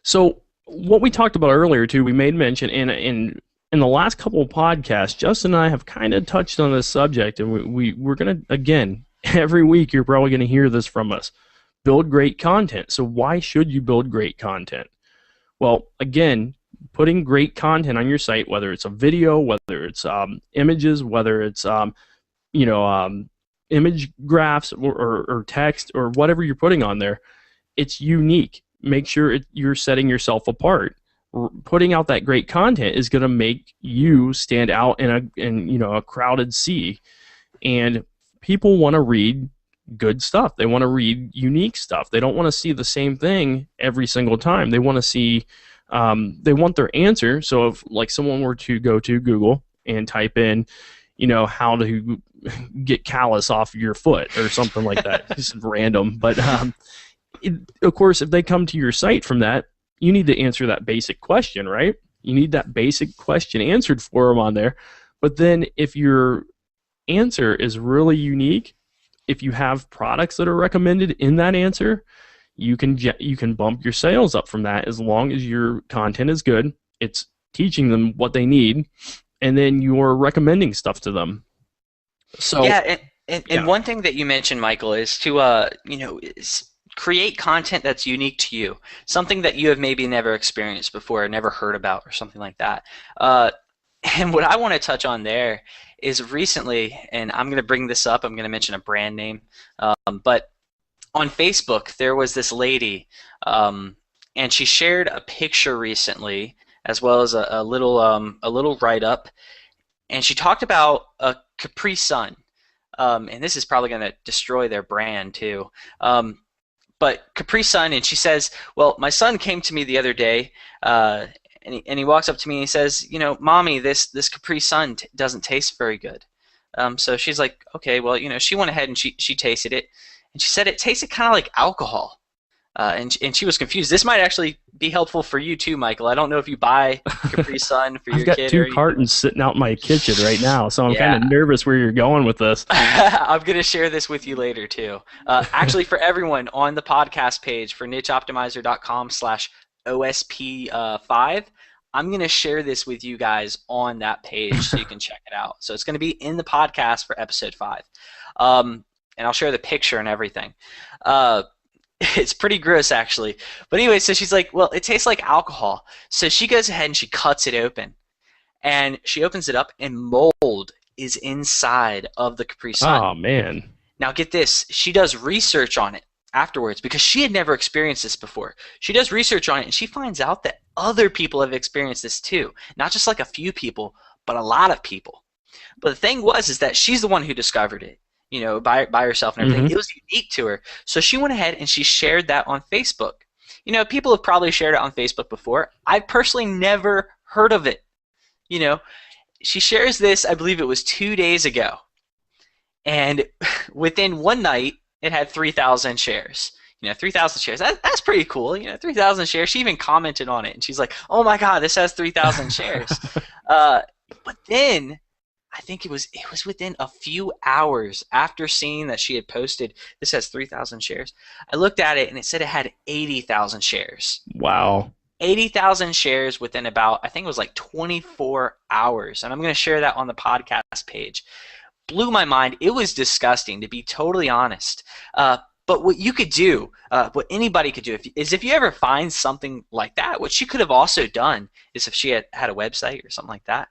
So what we talked about earlier, too, we made mention in the last couple of podcasts, Justin and I have kind of touched on this subject, and we're going to, again, every week you're probably going to hear this from us. Build great content. So why should you build great content? Well, again, putting great content on your site, whether it's a video, whether it's images, whether it's image graphs or text or whatever you're putting on there, it's unique. Make sure you're setting yourself apart. Putting out that great content is going to make you stand out in a crowded sea, and people want to read good stuff. They want to read unique stuff. They don't want to see the same thing every single time. They want to see, they want their answer. So if like someone were to go to Google and type in, how to get callus off your foot or something like that, just random. But of course, if they come to your site from that, you need to answer that basic question, right? You need that basic question answered for them on there. But then if your answer is really unique, if you have products that are recommended in that answer, you can bump your sales up from that as long as your content is good. It's teaching them what they need, and then you're recommending stuff to them. So and one thing that you mentioned, Michael, is to create content that's unique to you, something that you have maybe never experienced before, or never heard about, or something like that. And what I want to touch on there is recently, and I'm going to bring this up, I'm going to mention a brand name, but on Facebook there was this lady, and she shared a picture recently, as well as a little write-up, and she talked about a Capri Sun, and this is probably going to destroy their brand too, but Capri Sun, and she says, well, my son came to me the other day, and he walks up to me and he says, Mommy, this Capri Sun doesn't taste very good. So she's like, okay, well, she went ahead and she tasted it, and she said it tasted kind of like alcohol. And she was confused. This might actually be helpful for you too, Michael. I don't know if you buy Capri Sun for your kid. I've got 2 cartons sitting out in my kitchen right now, so I'm kind of nervous where you're going with this. I'm going to share this with you later too. Actually, for everyone on the podcast page for nicheoptimizer.com/OSP5, I'm going to share this with you guys on that page so you can check it out. So it's going to be in the podcast for episode 5. And I'll share the picture and everything. It's pretty gross, actually. But anyway, so she's like, well, it tastes like alcohol. So she goes ahead and she cuts it open. And she opens it up, and mold is inside of the Capri Sun. Oh, man. Now get this. She does research on it. afterwards because she had never experienced this before. She does research on it and she finds out that other people have experienced this too. Not just like a few people, but a lot of people. But the thing is that she's the one who discovered it, you know, by herself and everything. Mm-hmm. It was unique to her. So she went ahead and she shared that on Facebook. You know, people have probably shared it on Facebook before. I've personally never heard of it. You know, she shares this, I believe it was 2 days ago. And within one night, it had 3,000 shares. You know, 3,000 shares. That's pretty cool. You know, 3,000 shares. She even commented on it, and she's like, "Oh my God, this has 3,000 shares." But then, I think it was within a few hours after seeing that she had posted, "This has 3,000 shares." I looked at it, and it said it had 80,000 shares. Wow. 80,000 shares within about, I think it was like 24 hours. And I'm going to share that on the podcast page. Blew my mind. It was disgusting, to be totally honest. But what you could do, what anybody could do, is if you ever find something like that, what she could have also done is if she had a website or something like that,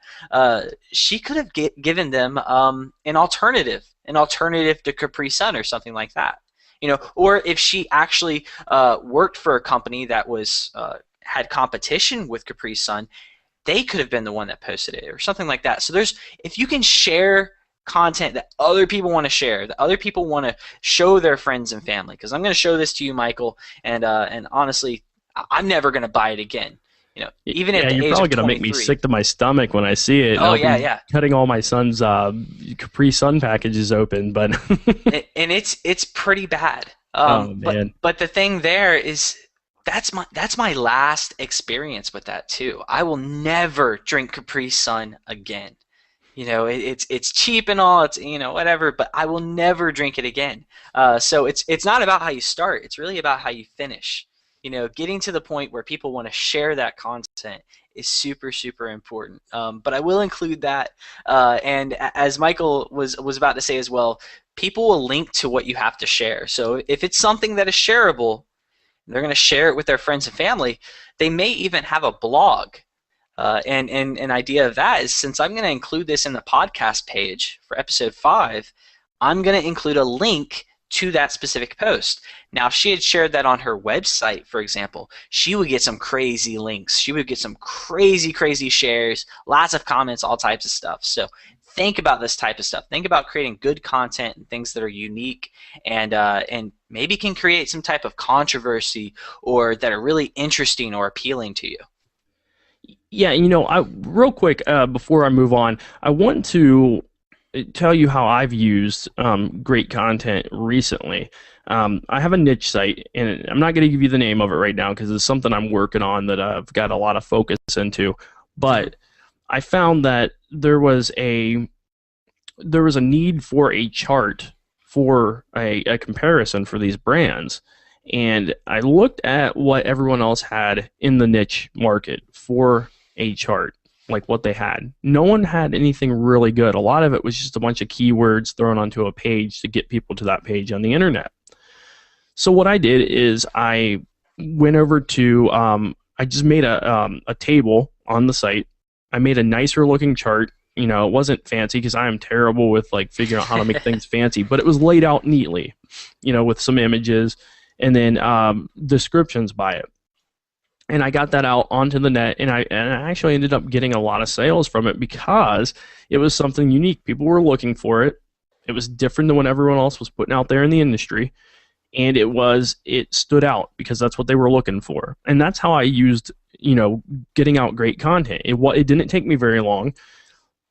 she could have given them an alternative to Capri Sun or something like that. You know, or if she actually worked for a company that was had competition with Capri Sun, they could have been the one that posted it or something like that. So if you can share content that other people want to share, that other people want to show their friends and family, because I'm going to show this to you, Michael, and honestly, I'm never going to buy it again. You know, even at the age of 23. You're probably going to make me sick to my stomach when I see it. Oh, yeah. Cutting all my son's Capri Sun packages open, but and it's pretty bad. Oh man! But the thing there is, that's my last experience with that too. I will never drink Capri Sun again. You know, it's cheap and all, it's, you know, whatever, but I will never drink it again. So it's not about how you start. It's really about how you finish. You know, getting to the point where people want to share that content is super, super important. But I will include that. And as Michael was about to say as well, people will link to what you have to share. So if it's something that is shareable, they're going to share it with their friends and family. They may even have a blog. And an idea of that is, since I'm going to include this in the podcast page for episode 5, I'm going to include a link to that specific post. Now, if she had shared that on her website, for example, she would get some crazy links. She would get some crazy, crazy shares, lots of comments, all types of stuff. So think about this type of stuff. Think about creating good content and things that are unique and maybe can create some type of controversy or that are really interesting or appealing to you. Yeah, you know, real quick before I move on, I want to tell you how I've used great content recently. I have a niche site, and I'm not going to give you the name of it right now because it's something I'm working on that I've got a lot of focus into. But I found that there was a need for a chart for a comparison for these brands. And I looked at what everyone else had in the niche market for a chart, like what they had. No one had anything really good. A lot of it was just a bunch of keywords thrown onto a page to get people to that page on the internet. So what I did is I went over to, I just made a table on the site. I made a nicer looking chart. You know, it wasn't fancy because I am terrible with like figuring out how to make things fancy, but it was laid out neatly, you know, with some images and then descriptions by it. And I got that out onto the net, and I actually ended up getting a lot of sales from it because it was something unique. People were looking for it. It was different than what everyone else was putting out there in the industry, and it stood out because that's what they were looking for. And that's how I used, you know, getting out great content. It didn't take me very long,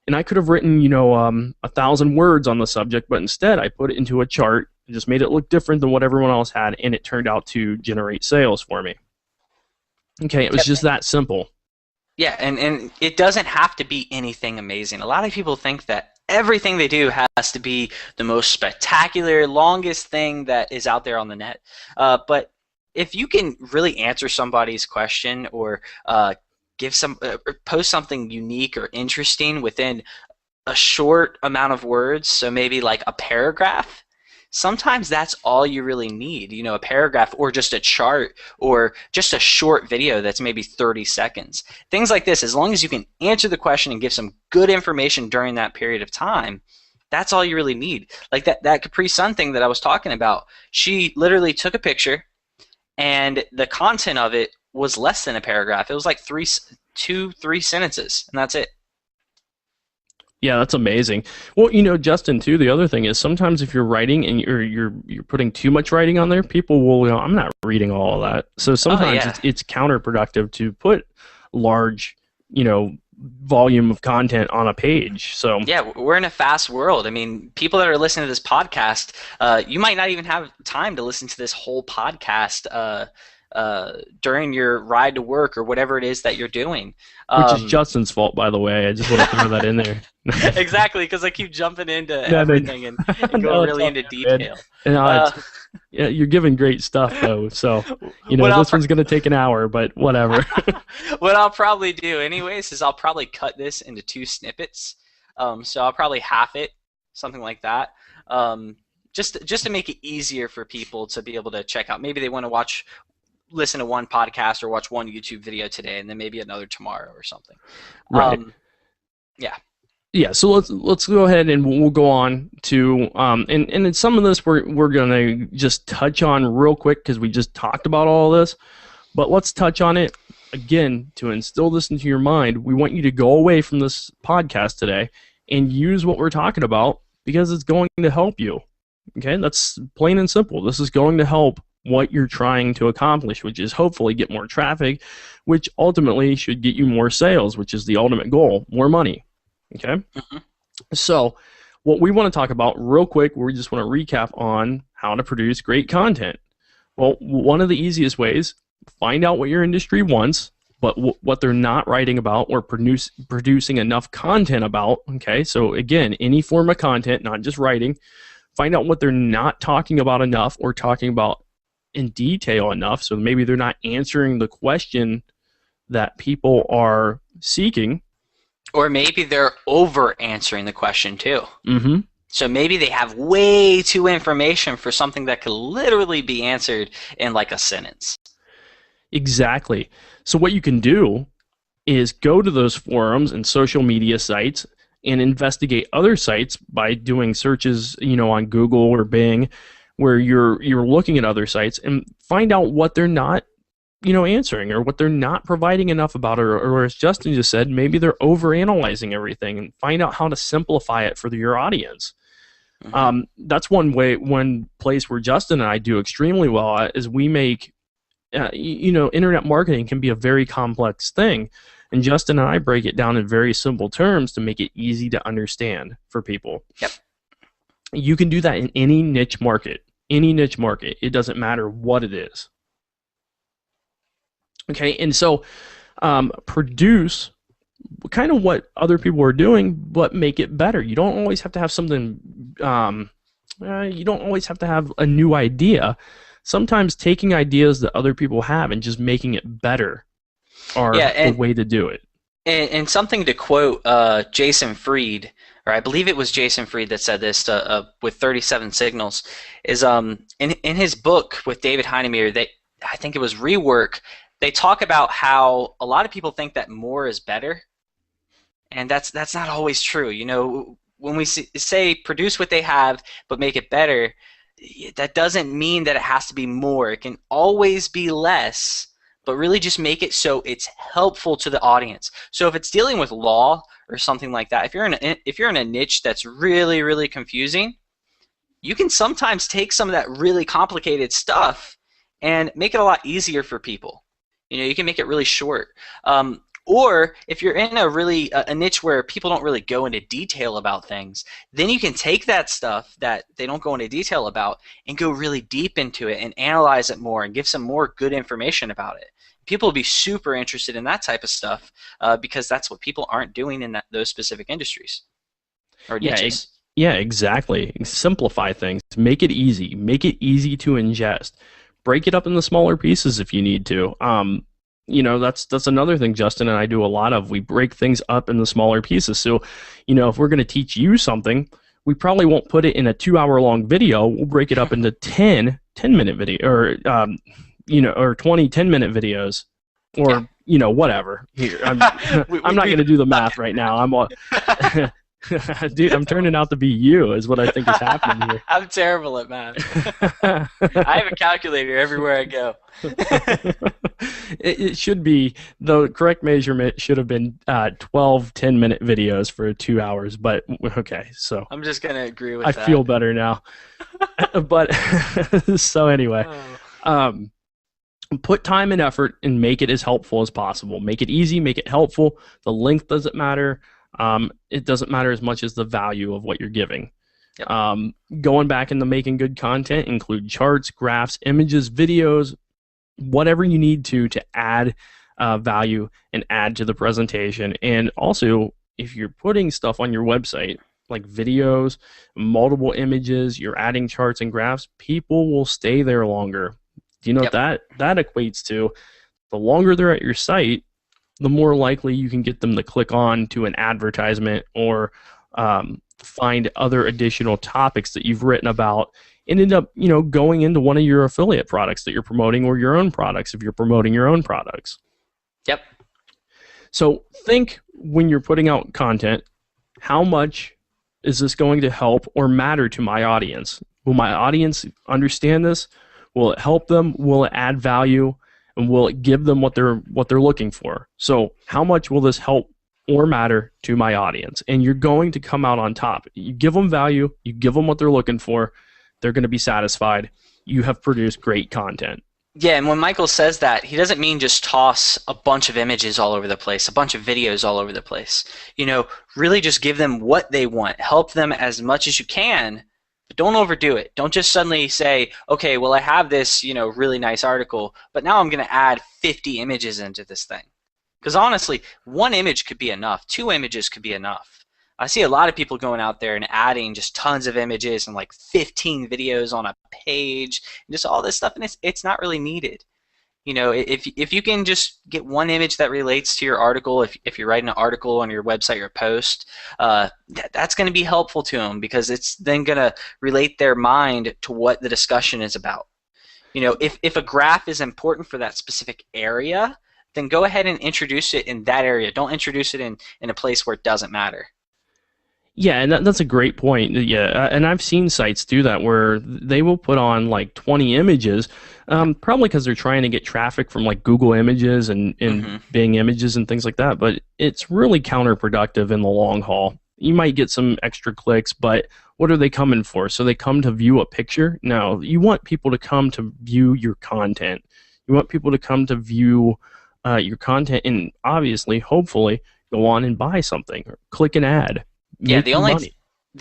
and I could have written, you know, 1,000 words on the subject, but instead I put it into a chart and just made it look different than what everyone else had, and it turned out to generate sales for me. Okay, it was just that simple. Yeah, and it doesn't have to be anything amazing. A lot of people think that everything they do has to be the most spectacular, longest thing that is out there on the net. But if you can really answer somebody's question or post something unique or interesting within a short amount of words, so maybe like a paragraph, sometimes that's all you really need, you know, a paragraph or just a chart or just a short video that's maybe 30 seconds. Things like this, as long as you can answer the question and give some good information during that period of time, That's all you really need. Like that Capri Sun thing that I was talking about, she literally took a picture, and the content of it was less than a paragraph. It was like 3 sentences, and that's it. Yeah, that's amazing. Well, Justin, too, the other thing is sometimes if you're writing and you're putting too much writing on there, people will, I'm not reading all of that. So sometimes it's counterproductive to put large, volume of content on a page. So yeah, we're in a fast world. I mean, people that are listening to this podcast, you might not even have time to listen to this whole podcast during your ride to work or whatever it is that you're doing. Which is Justin's fault, by the way. I just want to throw that in there. Exactly, because I keep jumping into everything and go really into detail. Yeah, you're giving great stuff, though. So, this one's going to take an hour, but whatever. What I'll probably do anyways is I'll probably cut this into 2 snippets. So I'll probably half it, something like that. Just to make it easier for people to be able to check out. Maybe they want to listen to one podcast or watch one YouTube video today, and then maybe another tomorrow or something. Right. Yeah. Yeah. So let's go ahead and we'll go on to and in some of this we're gonna just touch on real quick because we just talked about all this, but let's touch on it again to instill this into your mind. We want you to go away from this podcast today and use what we're talking about because it's going to help you. Okay, that's plain and simple. This is going to help what you're trying to accomplish, which is hopefully get more traffic, which ultimately should get you more sales, which is the ultimate goal, more money. Okay? Mm-hmm. So what we want to talk about real quick, we just want to recap on how to produce great content. Well, one of the easiest ways, find out what your industry wants, but what they're not writing about or producing enough content about. Okay? So again, any form of content, not just writing. Find out what they're not talking about enough or talking about in detail enough, so maybe they're not answering the question that people are seeking. Or maybe they're over answering the question too. Mm-hmm. So maybe they have way too information for something that could literally be answered in like a sentence. Exactly. So what you can do is go to those forums and social media sites and investigate other sites by doing searches, on Google or Bing, where you're looking at other sites and find out what they're not, answering or what they're not providing enough about, or as Justin just said, maybe they're overanalyzing everything, and find out how to simplify it for your audience. Mm-hmm. That's one place where Justin and I do extremely well at is we make, internet marketing can be a very complex thing, and Justin and I break it down in very simple terms to make it easy to understand for people. Yep. You can do that in any niche market. Any niche market. It doesn't matter what it is. Okay, and so produce kind of what other people are doing, but make it better. You don't always have to have something, you don't always have to have a new idea. Sometimes taking ideas that other people have and just making it better are the way to do it. And something to quote Jason Fried, or I believe it was Jason Fried that said this with 37 Signals, is in his book with David Heinemeier, I think it was Rework, they talk about how a lot of people think that more is better, and that's not always true. When we say produce what they have but make it better, that doesn't mean that it has to be more. It can always be less, but really just make it so it's helpful to the audience. So if it's dealing with law or something like that, if you're in a niche that's really, really confusing, you can sometimes take some of that really complicated stuff and make it a lot easier for people. You can make it really short. Or if you're in a niche where people don't really go into detail about things, then you can take that stuff that they don't go into detail about and go really deep into it and analyze it more and give some more good information about it. People will be super interested in that type of stuff because that's what people aren't doing in those specific industries or niches. Yeah, exactly. Simplify things. Make it easy. Make it easy to ingest. Break it up into smaller pieces if you need to. That's another thing Justin and I do a lot of. We break things up into smaller pieces. So, if we're going to teach you something, we probably won't put it in a 2-hour-long video. We'll break it up into 10-minute video, or 20 10-minute videos, or whatever. Here, I'm not going to do the math right now. Dude, I'm turning out to be you, is what I think is happening here. I'm terrible at math. I have a calculator everywhere I go. It should be, the correct measurement should have been 12 10-minute videos for 2 hours, but okay, so I'm just going to agree with I that. feel better now. But so anyway, Oh. put time and effort and make it as helpful as possible. Make it easy, make it helpful. The length doesn't matter. It doesn't matter as much as the value of what you're giving. Yep. Going back into making good content, include charts, graphs, images, videos, whatever you need to add value and add to the presentation. And also, if you're putting stuff on your website, like videos, multiple images, you're adding charts and graphs, people will stay there longer. Do you know Yep. what that equates to? The longer they're at your site, the more likely you can get them to click on to an advertisement or find other additional topics that you've written about and end up, going into one of your affiliate products that you're promoting, or your own products if you're promoting your own products. Yep. So think, when you're putting out content, how much is this going to help or matter to my audience? Will my audience understand this? Will it help them? Will it add value? And will it give them what they're looking for? So how much will this help or matter to my audience? And you're going to come out on top. You give them value, you give them what they're looking for, they're going to be satisfied. You have produced great content. Yeah, and when Michael says that, he doesn't mean just toss a bunch of images all over the place, a bunch of videos all over the place. Really just give them what they want. Help them as much as you can, but don't overdo it. Don't just suddenly say, okay, well, I have this, really nice article, but now I'm going to add 50 images into this thing. Because honestly, one image could be enough. 2 images could be enough. I see a lot of people going out there and adding just tons of images and like 15 videos on a page and just all this stuff, and it's not really needed. If you can just get one image that relates to your article, if you're writing an article on your website or post, that's going to be helpful to them, because it's then going to relate their mind to what the discussion is about. If a graph is important for that specific area, then go ahead and introduce it in that area. Don't introduce it in a place where it doesn't matter. Yeah, and that's a great point. Yeah, and I've seen sites do that where they will put on like 20 images, probably because they're trying to get traffic from like Google Images and Bing Images and things like that. But it's really counterproductive in the long haul. You might get some extra clicks, but what are they coming for? So they come to view a picture? No, you want people to come to view your content. You want people to come to view your content and obviously, hopefully, go on and buy something or click an ad. Yeah, the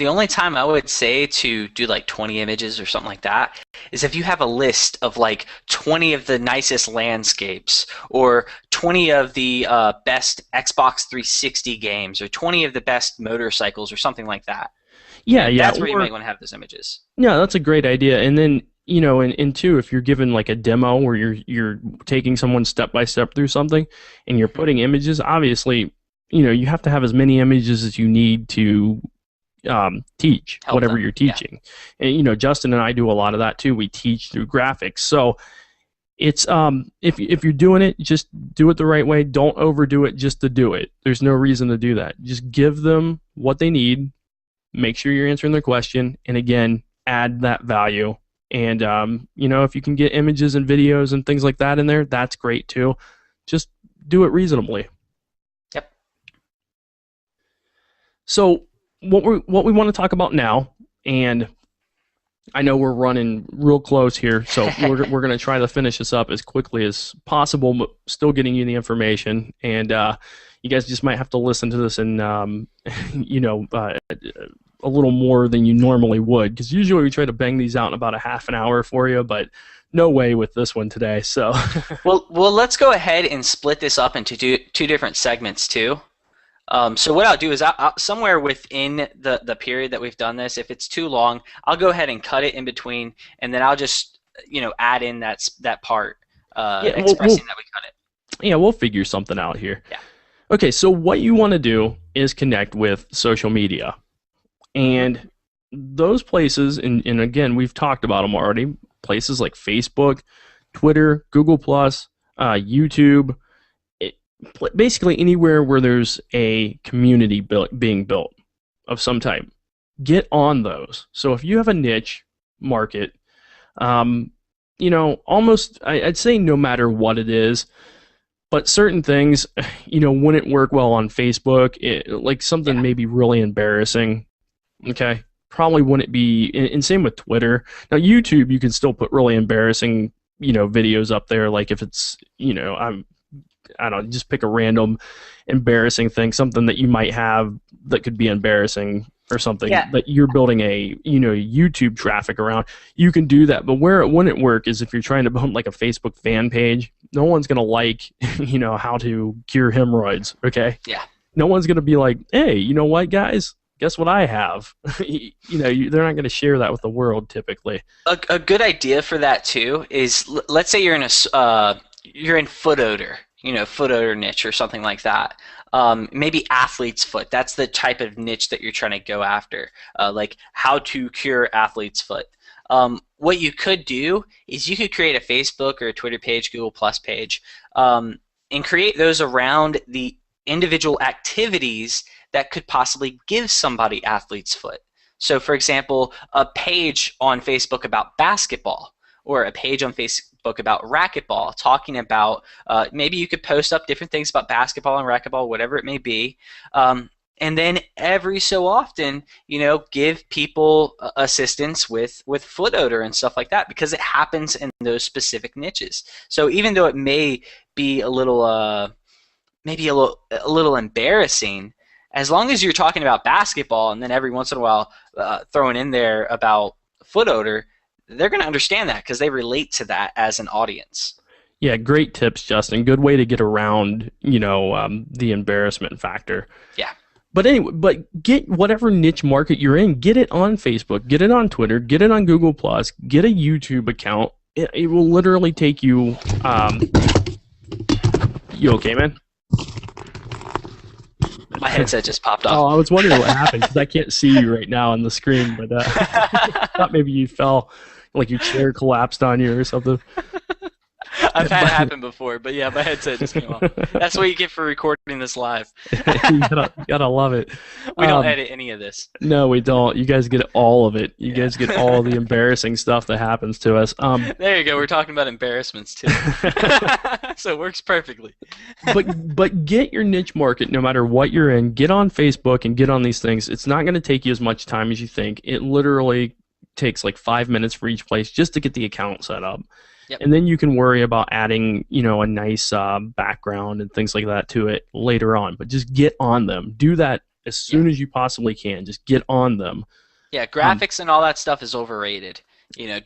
only time I would say to do like 20 images or something like that is if you have a list of like 20 of the nicest landscapes, or 20 of the best Xbox 360 games, or 20 of the best motorcycles, or something like that. Yeah. That's where you might want to have those images. Yeah, that's a great idea. And then, and two, if you're given like a demo where you're taking someone step by step through something and you're putting images, obviously, you have to have as many images as you need to teach Help whatever them. you're teaching. Yeah. And Justin and I do a lot of that too. We teach through graphics. So it's if you're doing it, just do it the right way. Don't overdo it just to do it. There's no reason to do that. Just give them what they need. Make sure you're answering their question, and again, add that value. And if you can get images and videos and things like that in there, that's great too. Just do it reasonably. Yep. So what we want to talk about now, and I know we're running real close here, so we're going to try to finish this up as quickly as possible, but still getting you the information. And you guys just might have to listen to this in a little more than you normally would, because usually we try to bang these out in about a half an hour for you, but no way with this one today. So well, let's go ahead and split this up into two different segments too. So what I'll do is I'll somewhere within the period that we've done this, if it's too long, I'll go ahead and cut it in between, and then I'll just add in that part expressing that we cut it. Yeah, we'll figure something out here. Yeah. Okay, so what you want to do is connect with social media. And those places, and again, we've talked about them already, places like Facebook, Twitter, Google+, YouTube, basically anywhere where there's a community being built. of some type, get on those. So if you have a niche market, almost I'd say no matter what it is, but certain things, wouldn't work well on Facebook. Like something maybe really embarrassing, okay, probably wouldn't be. And same with Twitter. Now YouTube, you can still put really embarrassing, videos up there. Like if it's, I don't know, just pick a random embarrassing thing, something that you might have that could be embarrassing or something that you're building a YouTube traffic around. You can do that, but where it wouldn't work is if you're trying to build like a Facebook fan page. No one's gonna like how to cure hemorrhoids. Okay. Yeah. No one's gonna be like, hey, you know what, guys? Guess what I have? They're not gonna share that with the world typically. A good idea for that too is let's say you're in foot odor. Foot odor niche or something like that. Maybe athlete's foot. That's the type of niche that you're trying to go after, like how to cure athlete's foot. What you could do is you could create a Facebook or a Twitter page, Google Plus page, and create those around the individual activities that could possibly give somebody athlete's foot. So, for example, a page on Facebook about basketball, or a page on Facebook about racquetball, talking about maybe you could post up different things about basketball and racquetball, whatever it may be, and then every so often, give people assistance with foot odor and stuff like that, because it happens in those specific niches. So even though it may be a little, maybe a little embarrassing, as long as you're talking about basketball and then every once in a while throwing in there about foot odor, they're going to understand that because they relate to that as an audience. Yeah, great tips, Justin. Good way to get around, the embarrassment factor. Yeah. But anyway, get whatever niche market you're in, get it on Facebook, get it on Twitter, get it on Google Plus, get a YouTube account. It will literally take you. You okay, man? My headset just popped off. Oh, I was wondering what happened because I can't see you right now on the screen, but I thought maybe you fell, like your chair collapsed on you or something. I've had it happen before, but yeah, my headset just came off. That's what you get for recording this live. You gotta love it. We don't edit any of this. No, we don't. You guys get all of it. You guys get all the embarrassing stuff that happens to us. There you go. We're talking about embarrassments too. So it works perfectly. But get your niche market no matter what you're in. Get on Facebook and get on these things. It's not going to take you as much time as you think. It literally takes like 5 minutes for each place just to get the account set up. Yep. And then you can worry about adding, a nice background and things like that to it later on. But just get on them. Do that as soon as you possibly can. Just get on them. Yeah, graphics and all that stuff is overrated.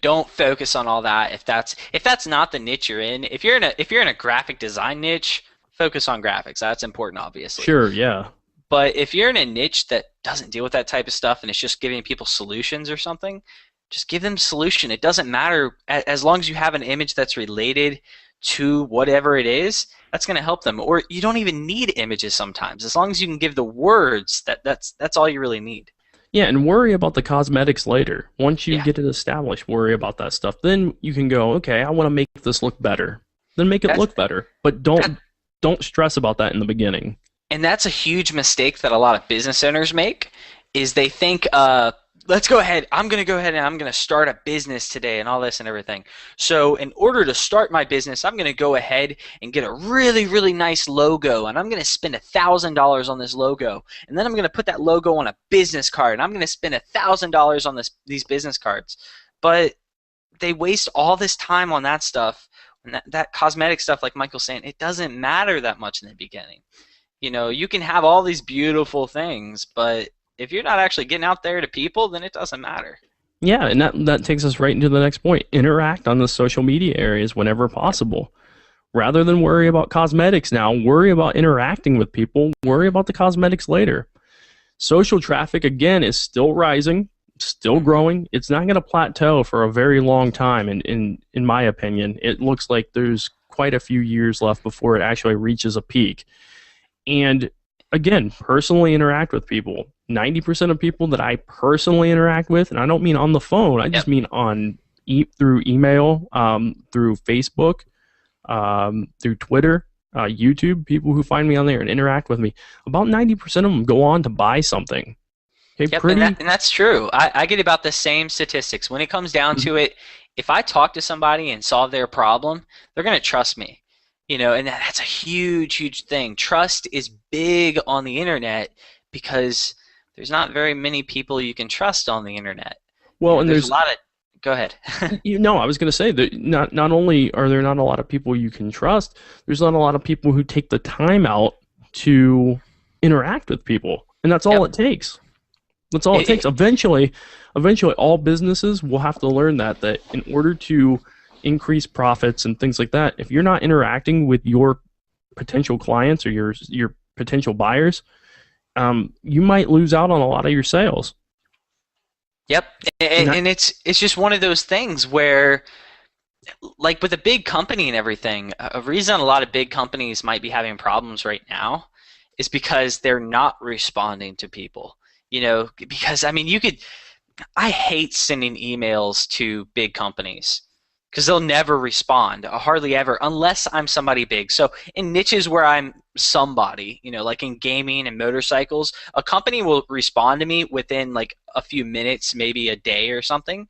Don't focus on all that if that's not the niche you're in. If you're in a graphic design niche, focus on graphics. That's important, obviously. Sure, yeah. But if you're in a niche that doesn't deal with that type of stuff and it's just giving people solutions or something, just give them a solution. It doesn't matter, as long as you have an image that's related to whatever it is, that's going to help them. Or you don't even need images sometimes. As long as you can give the words, that's all you really need. Yeah, and worry about the cosmetics later. Once you get it established, worry about that stuff. Then you can go, okay, I want to make this look better. Then make it look better. But don't stress about that in the beginning. And that's a huge mistake that a lot of business owners make, is they think, let's go ahead. I'm going to go ahead and I'm going to start a business today and all this and everything. So in order to start my business, I'm going to go ahead and get a really, really nice logo, and I'm going to spend $1,000 on this logo. And then I'm going to put that logo on a business card, and I'm going to spend $1,000 on these business cards. But they waste all this time on that stuff, and that cosmetic stuff, like Michael's saying, it doesn't matter that much in the beginning. You can have all these beautiful things, but if you're not actually getting out there to people, then it doesn't matter. Yeah, and that takes us right into the next point. Interact on the social media areas whenever possible. Rather than worry about cosmetics now, worry about interacting with people. Worry about the cosmetics later. Social traffic, again, is still rising, still growing. It's not going to plateau for a very long time, in my opinion. It looks like there's quite a few years left before it actually reaches a peak. And again, personally interact with people. 90% of people that I personally interact with, and I don't mean on the phone, I just mean on through email, through Facebook, through Twitter, YouTube, people who find me on there and interact with me, about 90% of them go on to buy something. Okay, Yep, pretty. and that's true. I get about the same statistics. When it comes down Mhm. to it, if I talk to somebody and solve their problem, they're going to trust me. And that's a huge, huge thing. Trust is big on the internet because there's not very many people you can trust on the internet. Well, and There's a there's lot of. Go ahead. I was going to say that not only are there not a lot of people you can trust, there's not a lot of people who take the time out to interact with people, and that's all Yep. it takes. That's all it It, takes. Eventually, all businesses will have to learn that in order to increase profits and things like that, if you're not interacting with your potential clients or your potential buyers, you might lose out on a lot of your sales. yep. And that, And it's just one of those things where, like with a big company and everything, a reason a lot of big companies might be having problems right now is because they're not responding to people. Because I mean, I hate sending emails to big companies because they'll never respond, hardly ever, unless I'm somebody big. So in niches where I'm somebody, like in gaming and motorcycles, a company will respond to me within like a few minutes, maybe a day or something.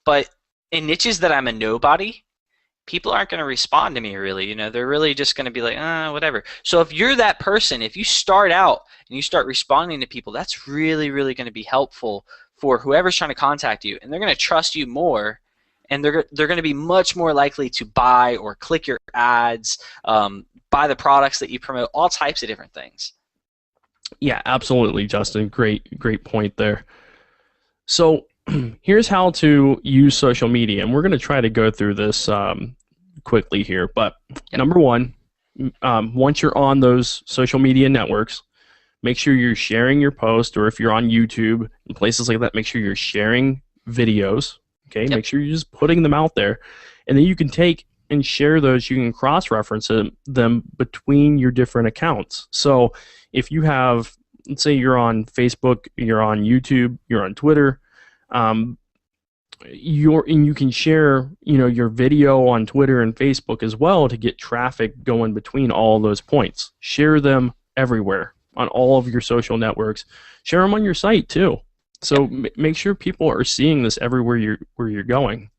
But in niches that I'm a nobody, people aren't going to respond to me really. They're really just going to be like, whatever. So if you're that person, if you start out and you start responding to people, that's really, really going to be helpful for whoever's trying to contact you, and they're going to trust you more, and they're going to be much more likely to buy or click your ads, buy the products that you promote, all types of different things. yeah, absolutely, Justin. Great point there. So here's how to use social media, and we're going to try to go through this quickly here. But Yep. number one, once you're on those social media networks, make sure you're sharing your post, or if you're on YouTube and places like that, make sure you're sharing videos. Okay, Yep. make sure you're just putting them out there, and then you can take and share those. You can cross-reference them between your different accounts. So if you have, let's say you're on Facebook, you're on YouTube, you're on Twitter, um, you can share your video on Twitter and Facebook as well to get traffic going between all those points. Share them everywhere on all of your social networks. Share them on your site too. So Yep. make sure people are seeing this everywhere you're going.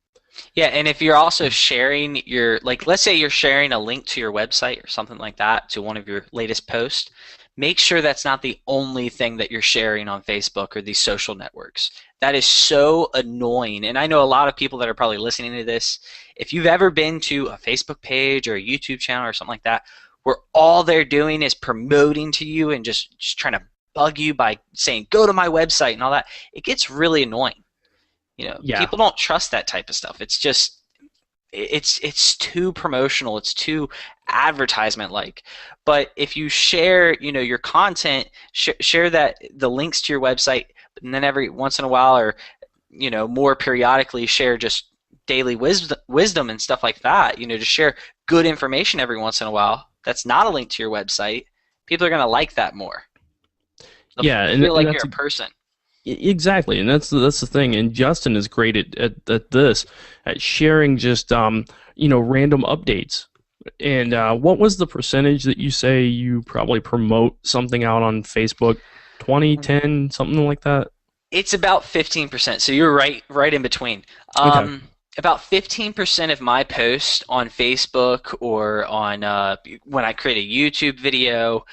Yeah, and if you're also sharing like, let's say you're sharing a link to your website or something like that to one of your latest posts, make sure that's not the only thing that you're sharing on Facebook or these social networks. That is so annoying. And I know a lot of people that are probably listening to this. If you've ever been to a Facebook page or a YouTube channel or something like that, where all they're doing is promoting to you and just trying to bug you by saying, go to my website and all that, it gets really annoying. Yeah, People don't trust that type of stuff. It's too promotional. It's too advertisement like. But if you share, your content, share that the links to your website, and then every once in a while, or more periodically, share just daily wisdom and stuff like that. To share good information every once in a while. That's not a link to your website. People are gonna like that more. They'll yeah, feel and like that's you're a person. exactly, and that's the thing. And Justin is great at this, at sharing just random updates. And what was the percentage that you say you probably promote something out on Facebook? 20, 10, something like that? It's about 15%. So you're right in between. Okay. About 15% of my posts on Facebook or on when I create a YouTube video,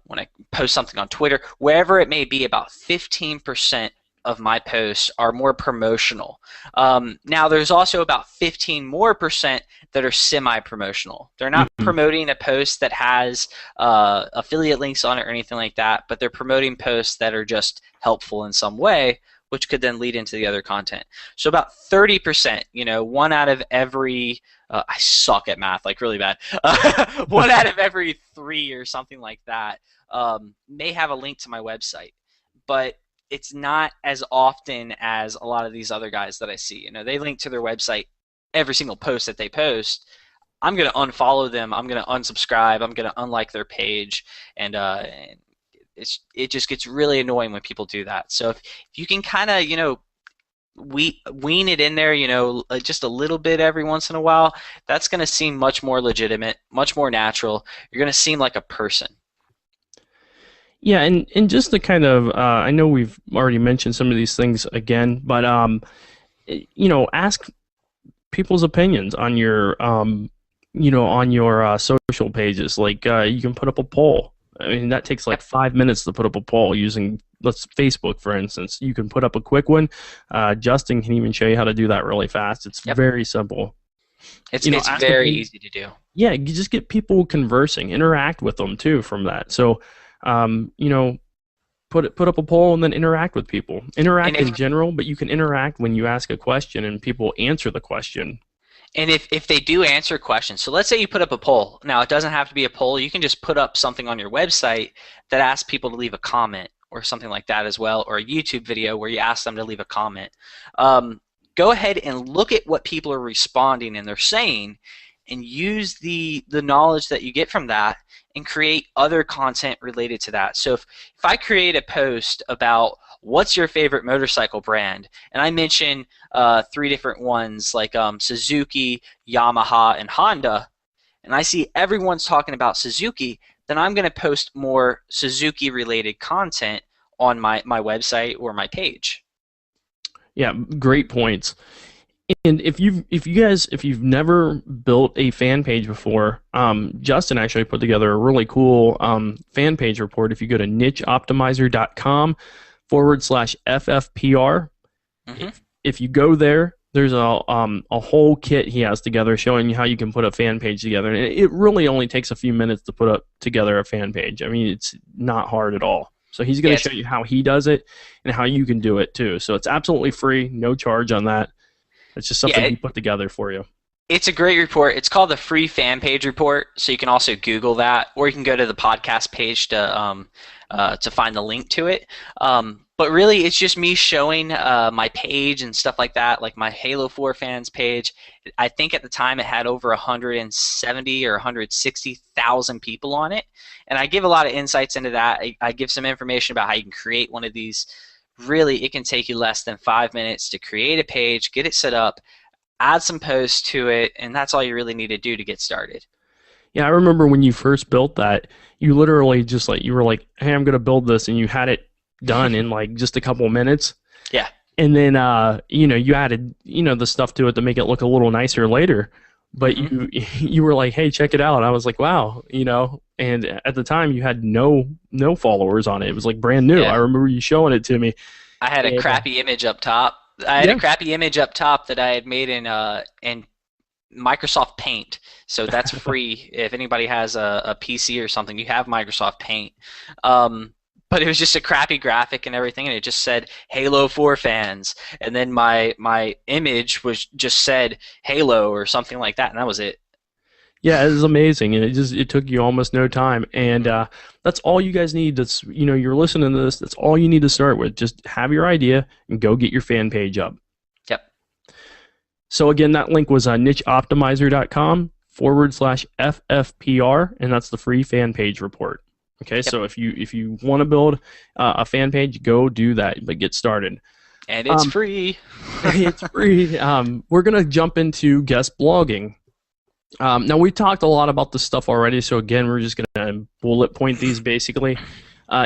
when I post something on Twitter, wherever it may be, about 15% of my posts are more promotional. Now, there's also about 15 more percent that are semi-promotional. They're not Mhm. promoting a post that has affiliate links on it or anything like that, but they're promoting posts that are just helpful in some way, which could then lead into the other content. So about 30%, one out of every, I suck at math, like really bad, one out of every three or something like that may have a link to my website. But it's not as often as a lot of these other guys that I see. They link to their website every single post that they post. I'm going to unfollow them. I'm going to unsubscribe. I'm going to unlike their page. And it just gets really annoying when people do that. So if you can kind of, wean it in there, just a little bit every once in a while, that's going to seem much more legitimate, much more natural. You're going to seem like a person. Yeah, and just to kind of, I know we've already mentioned some of these things again, but ask people's opinions on your on your social pages. Like you can put up a poll. I mean, that takes like Yep. 5 minutes to put up a poll using, let's Facebook, for instance. You can put up a quick one. Justin can even show you how to do that really fast. It's Yep. very simple. It's Ask very opinions. easy to do. Yeah, you just get people conversing, interact with them too from that. So, you know, put up a poll and then interact with people. And Interact if in general, but you can interact when you ask a question and people answer the question. And if they do answer questions, so let's say you put up a poll. Now, it doesn't have to be a poll. You can just put up something on your website that asks people to leave a comment or something like that as well, or a YouTube video where you ask them to leave a comment. Go ahead and look at what people are responding and they're saying, and use the knowledge that you get from that and create other content related to that. So if I create a post about what's your favorite motorcycle brand, and I mention 3 different ones like Suzuki, Yamaha, and Honda, and I see everyone's talking about Suzuki, then I'm going to post more Suzuki related content on my website or my page. Yeah, great points. And if you've never built a fan page before, Justin actually put together a really cool fan page report. If you go to nicheoptimizer.com/FFPR, Hmm. if you go there, there's a whole kit he has together showing you how you can put a fan page together. And it really only takes a few minutes to put up together a fan page. I mean, it's not hard at all. So he's going Yeah, to show you how he does it and how you can do it too. So it's absolutely free, no charge on that. It's just yeah, something he put together for you. it's a great report. It's called the Free Fan Page Report, so you can also Google that, or you can go to the podcast page to find the link to it. But really, it's just me showing my page and stuff like that, like my Halo 4 fans page. I think at the time it had over 170 or 160,000 people on it, and I give a lot of insights into that. I give some information about how you can create one of these. Really, it can take you less than 5 minutes to create a page, get it set up, add some posts to it, and that's all you really need to do to get started. Yeah, I remember when you first built that, you literally just like you were like, "Hey, I'm going to build this," and you had it done in like just a couple of minutes. Yeah. And then you added the stuff to it to make it look a little nicer later. But Hmm. you were like, "Hey, check it out." I was like, "Wow," And at the time, you had no followers on it. It was like brand new. I Yeah. remember you showing it to me. I had a And crappy image up top. I had a yeah, crappy image up top that I had made in Microsoft Paint. So that's free. If anybody has a PC or something, you have Microsoft Paint. But it was just a crappy graphic and everything, and it just said Halo 4 fans. And then my image was just said Halo or something like that, and that was it. yeah, it was amazing, and it took you almost no time. And that's all you guys need. That's you're listening to this. That's all you need to start with. Just have your idea and go get your fan page up. Yep. So again, that link was nicheoptimizer.com/FFPR, and that's the free fan page report. Okay, Yep. so if you want to build a fan page, go do that, but get started. And it's Um, free. it's free. We're gonna jump into guest blogging. Now we've talked a lot about this stuff already, so again, we're just gonna bullet point these basically.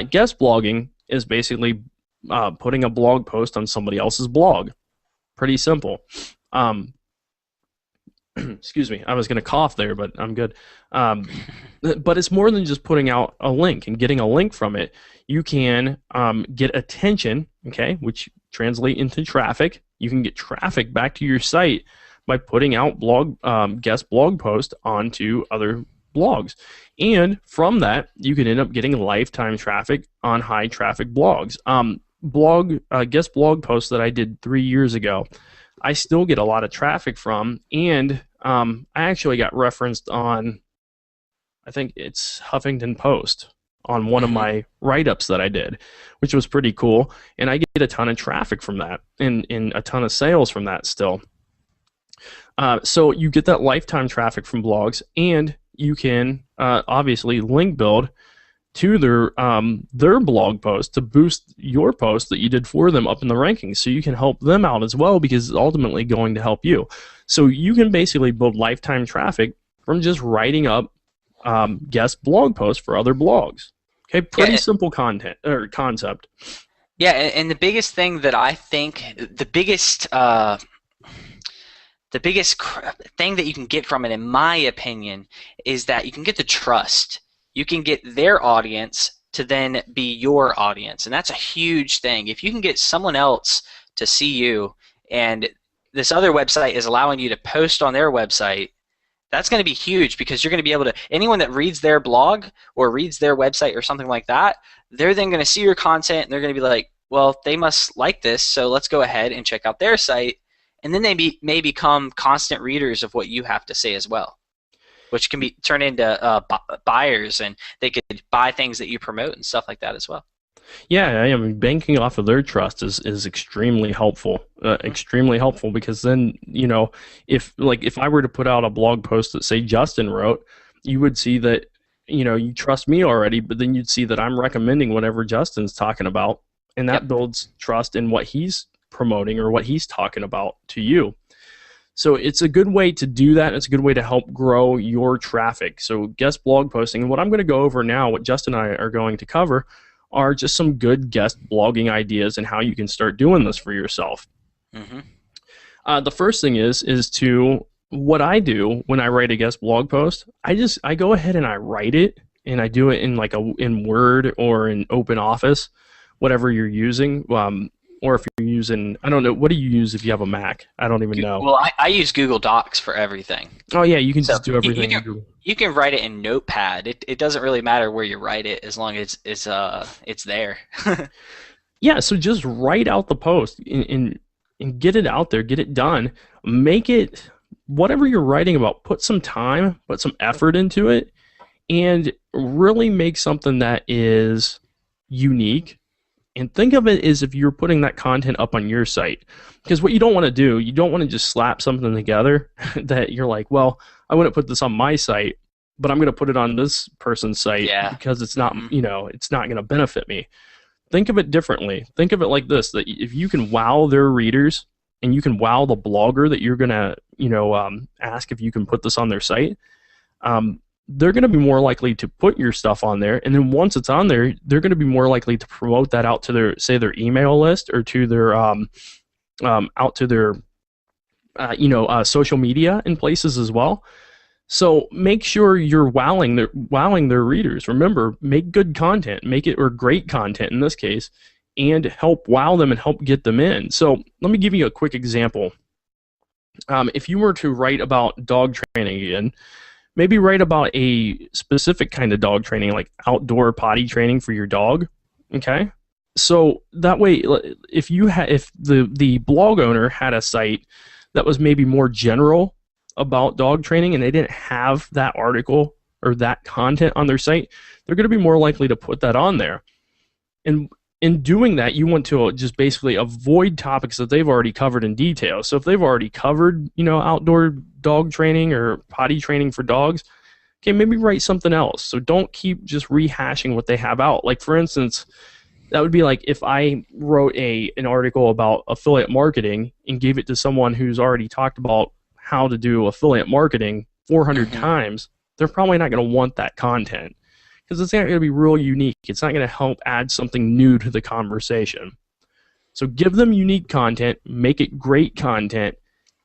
Guest blogging is basically putting a blog post on somebody else's blog. Pretty simple. Um, excuse me, I was going to cough there, but I'm good. But it's more than just putting out a link and getting a link from it. You can get attention, okay, which translate into traffic. You can get traffic back to your site by putting out guest blog posts onto other blogs. And from that, you can end up getting lifetime traffic on high traffic blogs. Guest blog posts that I did 3 years ago, I still get a lot of traffic from, and I actually got referenced on, I think it's Huffington Post, on one of my write-ups that I did, which was pretty cool, and I get a ton of traffic from that, and a ton of sales from that still. So you get that lifetime traffic from blogs, and you can obviously link build to their blog post to boost your post that you did for them up in the rankings, so you can help them out as well, because it's ultimately going to help you. So you can basically build lifetime traffic from just writing up guest blog posts for other blogs. Okay, pretty Yeah, simple content or concept. yeah, and the biggest thing that I think, the biggest thing that you can get from it, in my opinion, is that you can get the trust. You can get their audience to then be your audience, and that's a huge thing. If you can get someone else to see you, and this other website is allowing you to post on their website, that's going to be huge because you're going to be able to, anyone that reads their blog or reads their website or something like that, they're then going to see your content and they're going to be like, well, they must like this, so let's go ahead and check out their site. And then they may become constant readers of what you have to say as well, which can be turned into buyers, and they could buy things that you promote and stuff like that as well. Yeah, I mean, banking off of their trust is extremely helpful. Extremely helpful because then, if I were to put out a blog post that say Justin wrote, you would see that, you trust me already, but then you'd see that I'm recommending whatever Justin's talking about, and that Yep. builds trust in what he's promoting or what he's talking about to you. So it's a good way to do that. It's a good way to help grow your traffic. So guest blog posting, and what I'm going to go over now, what Justin and I are going to cover, are just some good guest blogging ideas and how you can start doing this for yourself. hmm The first thing is to, what I do when I write a guest blog post, I go ahead and I write it, and I do it in in Word or in Open Office, whatever you're using. Or if you're using, I don't know, what do you use if you have a Mac? I don't even know. Well, I use Google Docs for everything. Oh yeah, you can So just do everything in Google. you can write it in Notepad. It doesn't really matter where you write it as long as it's there. Yeah, so just write out the post and get it out there, get it done. Make it, whatever you're writing about, put some time, put some effort into it, and really make something that is unique. And think of it as if you're putting that content up on your site. Because what you don't want to do, you don't want to just slap something together that you're like, well, I wouldn't put this on my site, but I'm going to put it on this person's site Yeah. because it's not, it's not going to benefit me. Think of it differently. Think of it like this, that if you can wow their readers and you can wow the blogger that you're going to, ask if you can put this on their site, they're going to be more likely to put your stuff on there. And then once it's on there, they're going to be more likely to promote that out to their email list or to their, out to their, social media and places as well. So make sure you're wowing their readers. Remember, make good content, or great content in this case, and help wow them and help get them in. So let me give you a quick example. If you were to write about dog training again, maybe write about a specific kind of dog training, like outdoor potty training for your dog. Okay, so that way, if the blog owner had a site that was maybe more general about dog training and they didn't have that article or that content on their site, they're going to be more likely to put that on there. And in doing that, you want to just basically avoid topics that they've already covered in detail. So if they've already covered, outdoor dog training or potty training for dogs, okay, maybe write something else. So don't keep just rehashing what they have out. Like, for instance, that would be like if I wrote an article about affiliate marketing and gave it to someone who's already talked about how to do affiliate marketing 400 times, they're probably not going to want that content because it's not going to be real unique. It's not going to help add something new to the conversation. So give them unique content, make it great content,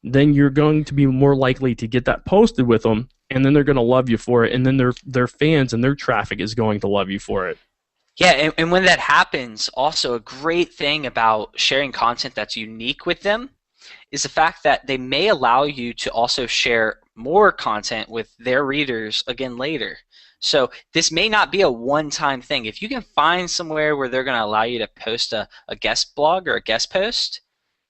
then you're going to be more likely to get that posted with them, and then they're going to love you for it, and then their fans and their traffic is going to love you for it. Yeah, and when that happens, also a great thing about sharing content that's unique with them is the fact that they may allow you to also share more content with their readers again later. So this may not be a one-time thing. If you can find somewhere where they're going to allow you to post a guest blog or a guest post,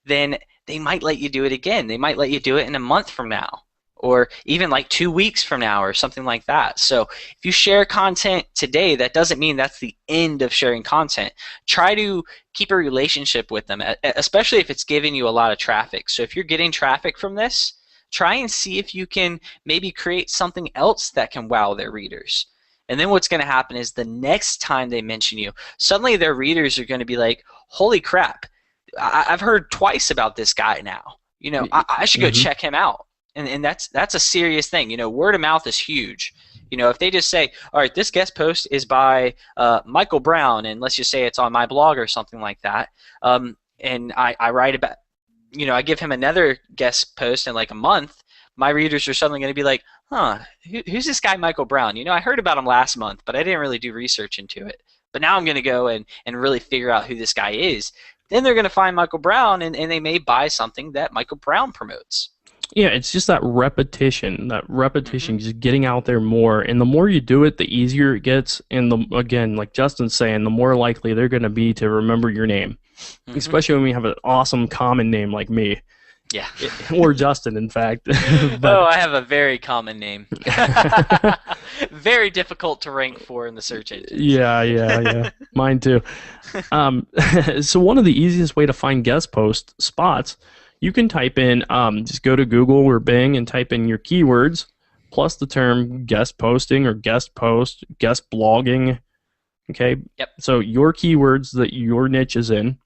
then they might let you do it again. They might let you do it in a month from now, or even like 2 weeks from now, or something like that. So if you share content today, that doesn't mean that's the end of sharing content. Try to keep a relationship with them, especially if it's giving you a lot of traffic. So if you're getting traffic from this, try and see if you can maybe create something else that can wow their readers. And then what's going to happen is the next time they mention you, suddenly their readers are going to be like, holy crap, I've heard twice about this guy now. I should go check him out. And that's a serious thing. Word of mouth is huge. If they just say, all right, this guest post is by Michael Brown, and let's just say it's on my blog or something like that, and I write about, I give him another guest post in like a month, my readers are suddenly going to be like, huh, who's this guy Michael Brown? I heard about him last month, but I didn't really do research into it. But now I'm going to go and really figure out who this guy is. Then they're going to find Michael Brown, and they may buy something that Michael Brown promotes. Yeah, it's just that repetition, just getting out there more. And the more you do it, the easier it gets. And again, like Justin's saying, the more likely they're going to be to remember your name, especially when we have an awesome common name like me. Yeah. Or Justin, in fact. Oh, I have a very common name. Very difficult to rank for in the search engine. Yeah. Mine too. So one of the easiest way to find guest post spots, you can type in, just go to Google or Bing and type in your keywords plus the term guest posting or guest post, guest blogging. Okay. Yep. So your keywords that your niche is in,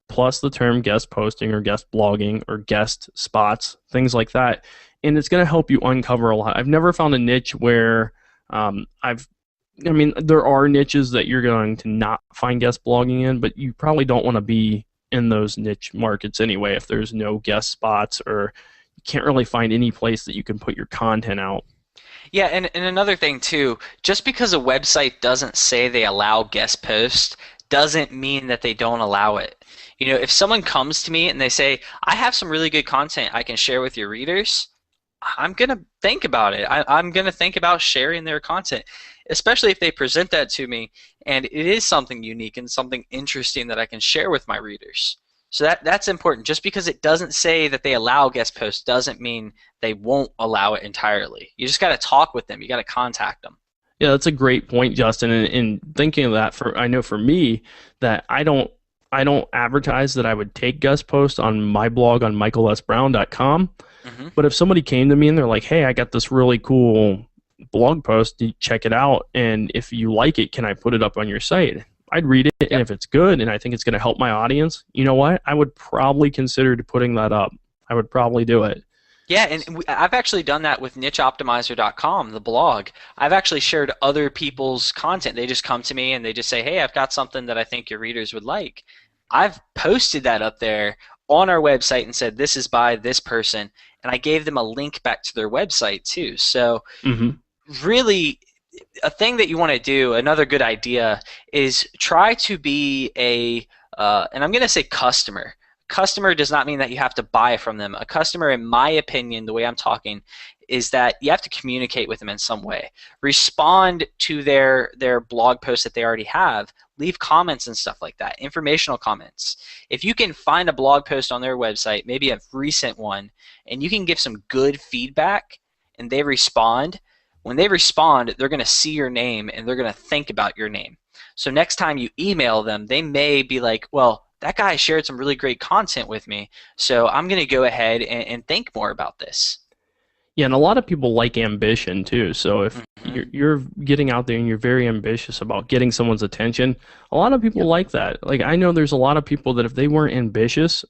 plus the term guest posting or guest blogging or guest spots, things like that. And it's going to help you uncover a lot. I've never found a niche where there are niches that you're going to not find guest blogging in, but you probably don't want to be in those niche markets anyway if there's no guest spots or you can't really find any place that you can put your content out. Yeah, and another thing too, just because a website doesn't say they allow guest posts doesn't mean that they don't allow it. If someone comes to me and they say, I have some really good content I can share with your readers, I'm going to think about it. I'm going to think about sharing their content, especially if they present that to me and it is something unique and something interesting that I can share with my readers. So that's important. Just because it doesn't say that they allow guest posts doesn't mean they won't allow it entirely. You just got to talk with them. You got to contact them. Yeah, that's a great point, Justin. And thinking of that, I know for me that I don't advertise that I would take guest posts on my blog on michaelsbrown.com. But if somebody came to me and they're like, hey, I got this really cool blog post, check it out, and if you like it, can I put it up on your site? I'd read it, and if it's good and I think it's going to help my audience, you know what? I would probably consider putting that up. I would probably do it. Yeah, and I've actually done that with nicheoptimizer.com, the blog. I've actually shared other people's content. They just come to me and they just say, hey, I've got something that I think your readers would like. I've posted that up there on our website and said, this is by this person, and I gave them a link back to their website too. So really, a thing that you want to do, another good idea, is try to be and I'm going to say customer. Customer does not mean that you have to buy from them. A customer, in my opinion, the way I'm talking, is that you have to communicate with them in some way. Respond to their blog posts that they already have. Leave comments and stuff like that, informational comments. If you can find a blog post on their website, maybe a recent one, and you can give some good feedback and they respond, when they respond, they're going to see your name and they're going to think about your name. So next time you email them, they may be like, well, that guy shared some really great content with me, so I'm going to go ahead and think more about this. Yeah, and a lot of people like ambition too. So if you're getting out there and you're very ambitious about getting someone's attention, a lot of people like that. Like I know there's a lot of people that if they weren't ambitious,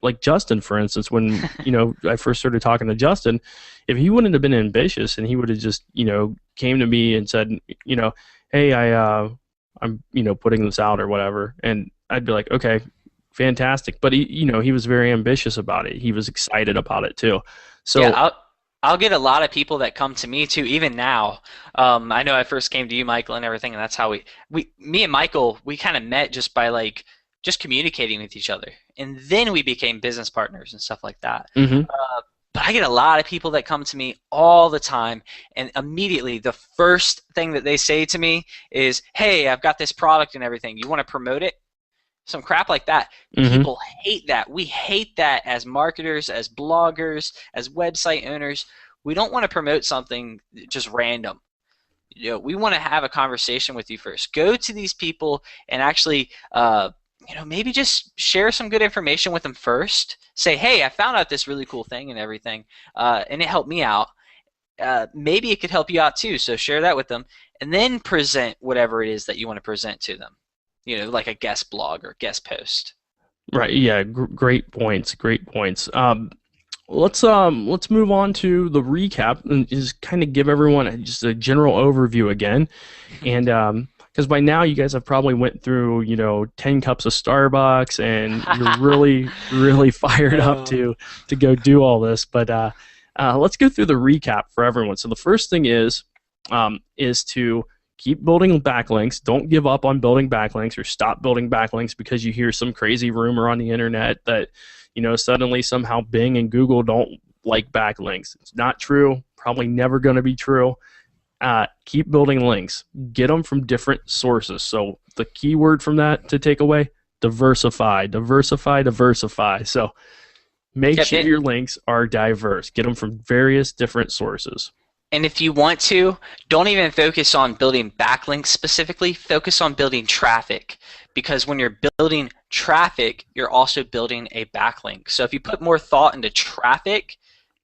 like Justin, for instance, when I first started talking to Justin, if he wouldn't have been ambitious and he would have just came to me and said, hey, I'm putting this out or whatever, and I'd be like, okay, fantastic. But he was very ambitious about it. He was excited about it too. So yeah, I'll get a lot of people that come to me too, even now. I know I first came to you, Michael, and everything, and that's how me and Michael, we kind of met just by just communicating with each other, and then we became business partners and stuff like that. But I get a lot of people that come to me all the time, and immediately the first thing that they say to me is, hey, I've got this product and everything. You want to promote it? Some crap like that. People hate that. We hate that as marketers, as bloggers, as website owners. We don't want to promote something just random. We want to have a conversation with you first. Go to these people and actually maybe just share some good information with them first. Say, hey, I found out this really cool thing and everything, and it helped me out. Maybe it could help you out too, so share that with them, and then present whatever it is that you want to present to them. Like a guest blog or guest post. Right. Yeah. Great points. Great points. Let's move on to the recap and just kind of give everyone just a general overview again. And because by now you guys have probably went through 10 cups of Starbucks and you're really really fired up to go do all this. But let's go through the recap for everyone. So the first thing is to keep building backlinks. Don't give up on building backlinks or stop building backlinks because you hear some crazy rumor on the internet that suddenly somehow Bing and Google don't like backlinks. It's not true. Probably never going to be true. Keep building links. Get them from different sources. So the key word from that to take away, diversify, diversify, diversify. So make sure your links are diverse. Get them from various different sources. And if you want to, don't even focus on building backlinks specifically. Focus on building traffic, because when you're building traffic, you're also building a backlink. So if you put more thought into traffic,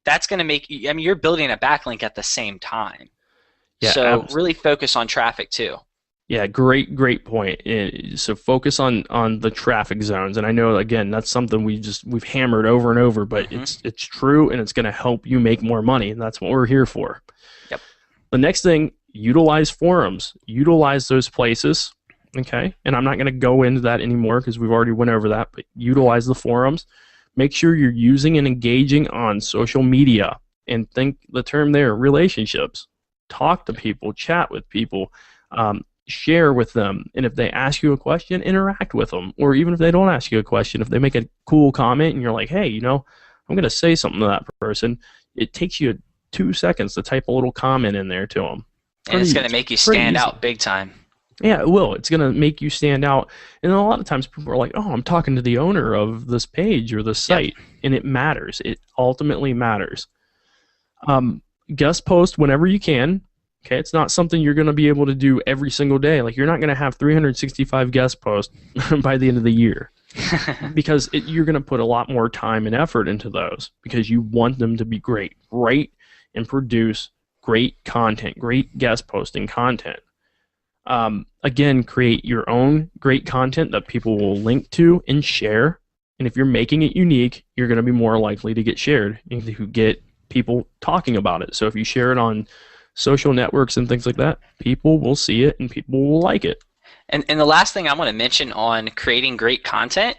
that's going to make you, you're building a backlink at the same time. Yeah, so absolutely. Really focus on traffic too. Yeah, great point. So focus on the traffic zones, and I know again that's something we've hammered over and over, but it's true, and it's going to help you make more money, and that's what we're here for. Yep. The next thing, utilize forums. Utilize those places. Okay, and I'm not going to go into that anymore because we've already went over that. But utilize the forums. Make sure you're using and engaging on social media, and think the term there, relationships. Talk to people, chat with people. Share with them, and if they ask you a question, interact with them. Or even if they don't ask you a question, if they make a cool comment and you're like, hey, I'm going to say something to that person, it takes you 2 seconds to type a little comment in there to them. And it's going to make you stand out big time. Yeah, it will. It's going to make you stand out. And a lot of times people are like, oh, I'm talking to the owner of this page or this site. Yep. And it matters. It ultimately matters. Guest post whenever you can. Okay, it's not something you're going to be able to do every single day. Like, you're not going to have 365 guest posts by the end of the year because you're going to put a lot more time and effort into those because you want them to be great. Write and produce great content, great guest posting content. Again, create your own great content that people will link to and share. And if you're making it unique, you're going to be more likely to get shared and to get people talking about it. So if you share it on social networks and things like that, people will see it and people will like it. And the last thing I want to mention on creating great content,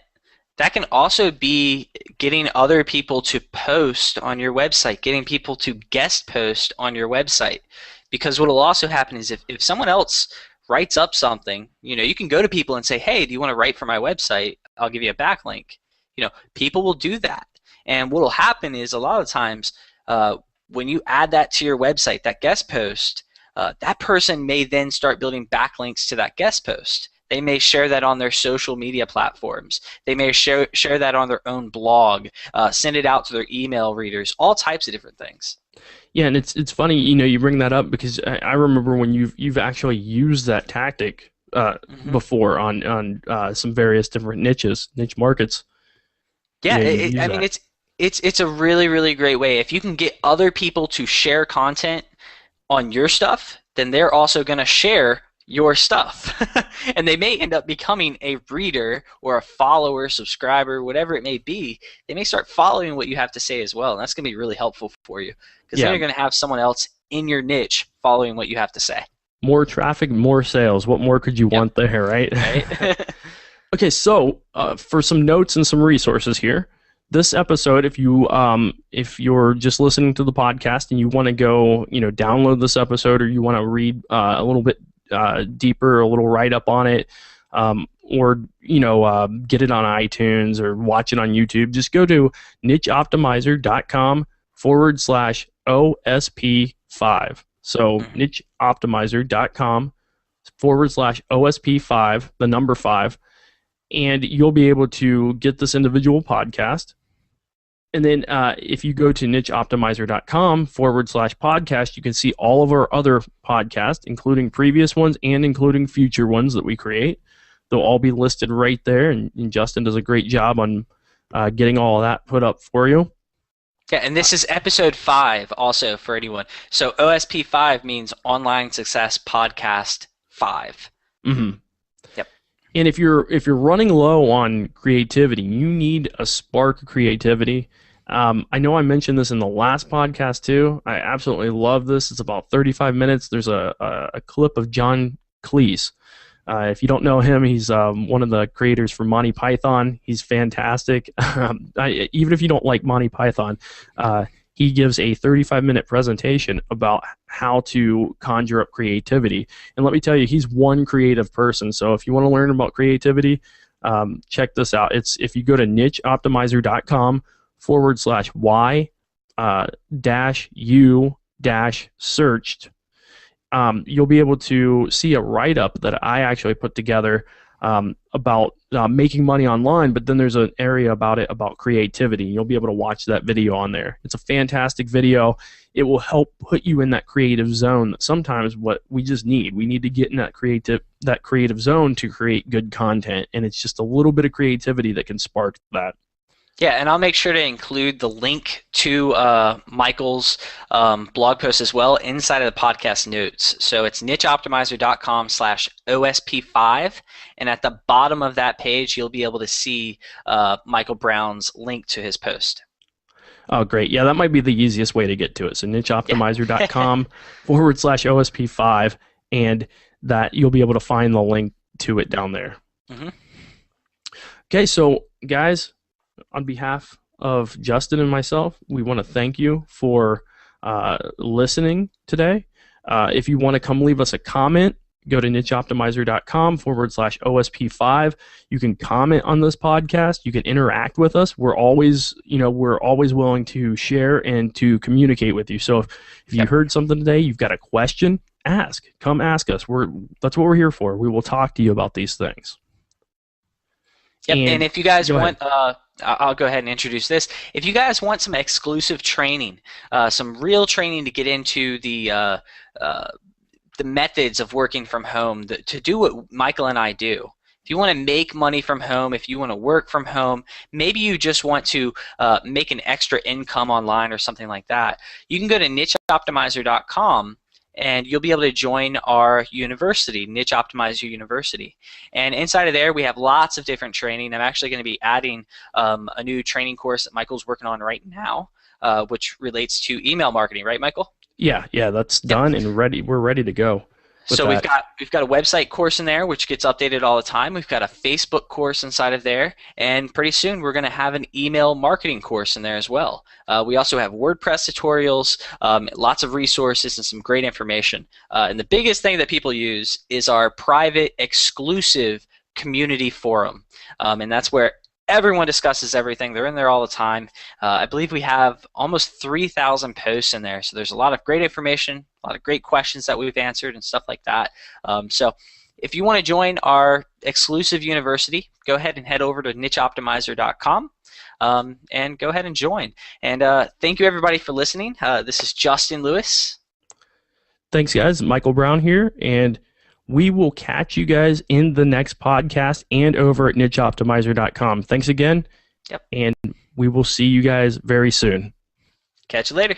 that can also be getting other people to post on your website, getting people to guest post on your website. Because what will also happen is if someone else writes up something, you can go to people and say, hey, do you want to write for my website? I'll give you a backlink. People will do that. And what will happen is a lot of times, when you add that to your website, that guest post, that person may then start building backlinks to that guest post. They may share that on their social media platforms. They may share that on their own blog, send it out to their email readers, all types of different things. Yeah, and it's funny, you bring that up because I remember when you've actually used that tactic before on some various different niche markets. Yeah, It's a really, really great way. If you can get other people to share content on your stuff, then they're also going to share your stuff. And they may end up becoming a reader or a follower, subscriber, whatever it may be. They may start following what you have to say as well. And that's going to be really helpful for you because then you're going to have someone else in your niche following what you have to say. More traffic, more sales. What more could you want there, right? Right. Okay, so for some notes and some resources here. This episode, if you're just listening to the podcast and you want to go, download this episode, or you want to read a little bit deeper, a little write up on it, or get it on iTunes or watch it on YouTube, just go to nicheoptimizer.com/OSP5. So nicheoptimizer.com/OSP5, the number 5. And you'll be able to get this individual podcast. And then if you go to nicheoptimizer.com/podcast, you can see all of our other podcasts, including previous ones and including future ones that we create. They'll all be listed right there, and Justin does a great job on getting all of that put up for you. Yeah, and this is episode 5 also for anyone. So OSP5 means Online Success Podcast 5. Mm-hmm. Yep. And if you're running low on creativity, you need a spark of creativity. I know I mentioned this in the last podcast too. I absolutely love this. It's about 35 minutes. There's a clip of John Cleese. If you don't know him, he's one of the creators for Monty Python. He's fantastic. Even if you don't like Monty Python, he gives a 35-minute presentation about how to conjure up creativity. And let me tell you, he's one creative person. So if you want to learn about creativity, check this out. It's if you go to nicheoptimizer.com/y -u-searched, you'll be able to see a write-up that I actually put together about making money online, but then there's an area about creativity. You'll be able to watch that video on there. It's a fantastic video. It will help put you in that creative zone. Sometimes what we just need. We need to get in that creative zone to create good content, and it's just a little bit of creativity that can spark that. Yeah, and I'll make sure to include the link to Michael's blog post as well inside of the podcast notes. So it's nicheoptimizer.com/OSP5, and at the bottom of that page, you'll be able to see Michael Brown's link to his post. Oh, great. Yeah, that might be the easiest way to get to it. So nicheoptimizer.com/OSP5, and that you'll be able to find the link to it down there. Mm-hmm. Okay, so guys, on behalf of Justin and myself, we want to thank you for listening today. If you want to come leave us a comment, go to nicheoptimizer.com/OSP5. You can comment on this podcast. You can interact with us. We're always willing to share and to communicate with you. So if you heard something today, you've got a question, come ask us. That's what we're here for. We will talk to you about these things. Yep, and if you guys want, I'll go ahead and introduce this. If you guys want some exclusive training, some real training to get into the methods of working from home, to do what Michael and I do. If you want to make money from home, if you want to work from home, maybe you just want to make an extra income online or something like that, you can go to nicheoptimizer.com. and you'll be able to join our university, Niche Optimizer University. And inside of there, we have lots of different training. I'm actually going to be adding a new training course that Michael's working on right now, which relates to email marketing, right, Michael? Yeah, that's done and ready. We're ready to go. So we've got a website course in there which gets updated all the time. We've got a Facebook course inside of there, and pretty soon we're going to have an email marketing course in there as well. We also have WordPress tutorials, lots of resources, and some great information. And the biggest thing that people use is our private, exclusive community forum, and that's where everyone discusses everything. They're in there all the time. I believe we have almost 3,000 posts in there, so there's a lot of great information, a lot of great questions that we've answered and stuff like that. So if you want to join our exclusive university, go ahead and head over to nicheoptimizer.com and go ahead and join. And thank you everybody for listening. This is Justin Lewis. Thanks guys, Michael Brown here, and we will catch you guys in the next podcast and over at nicheoptimizer.com. Thanks again. Yep. And we will see you guys very soon. Catch you later.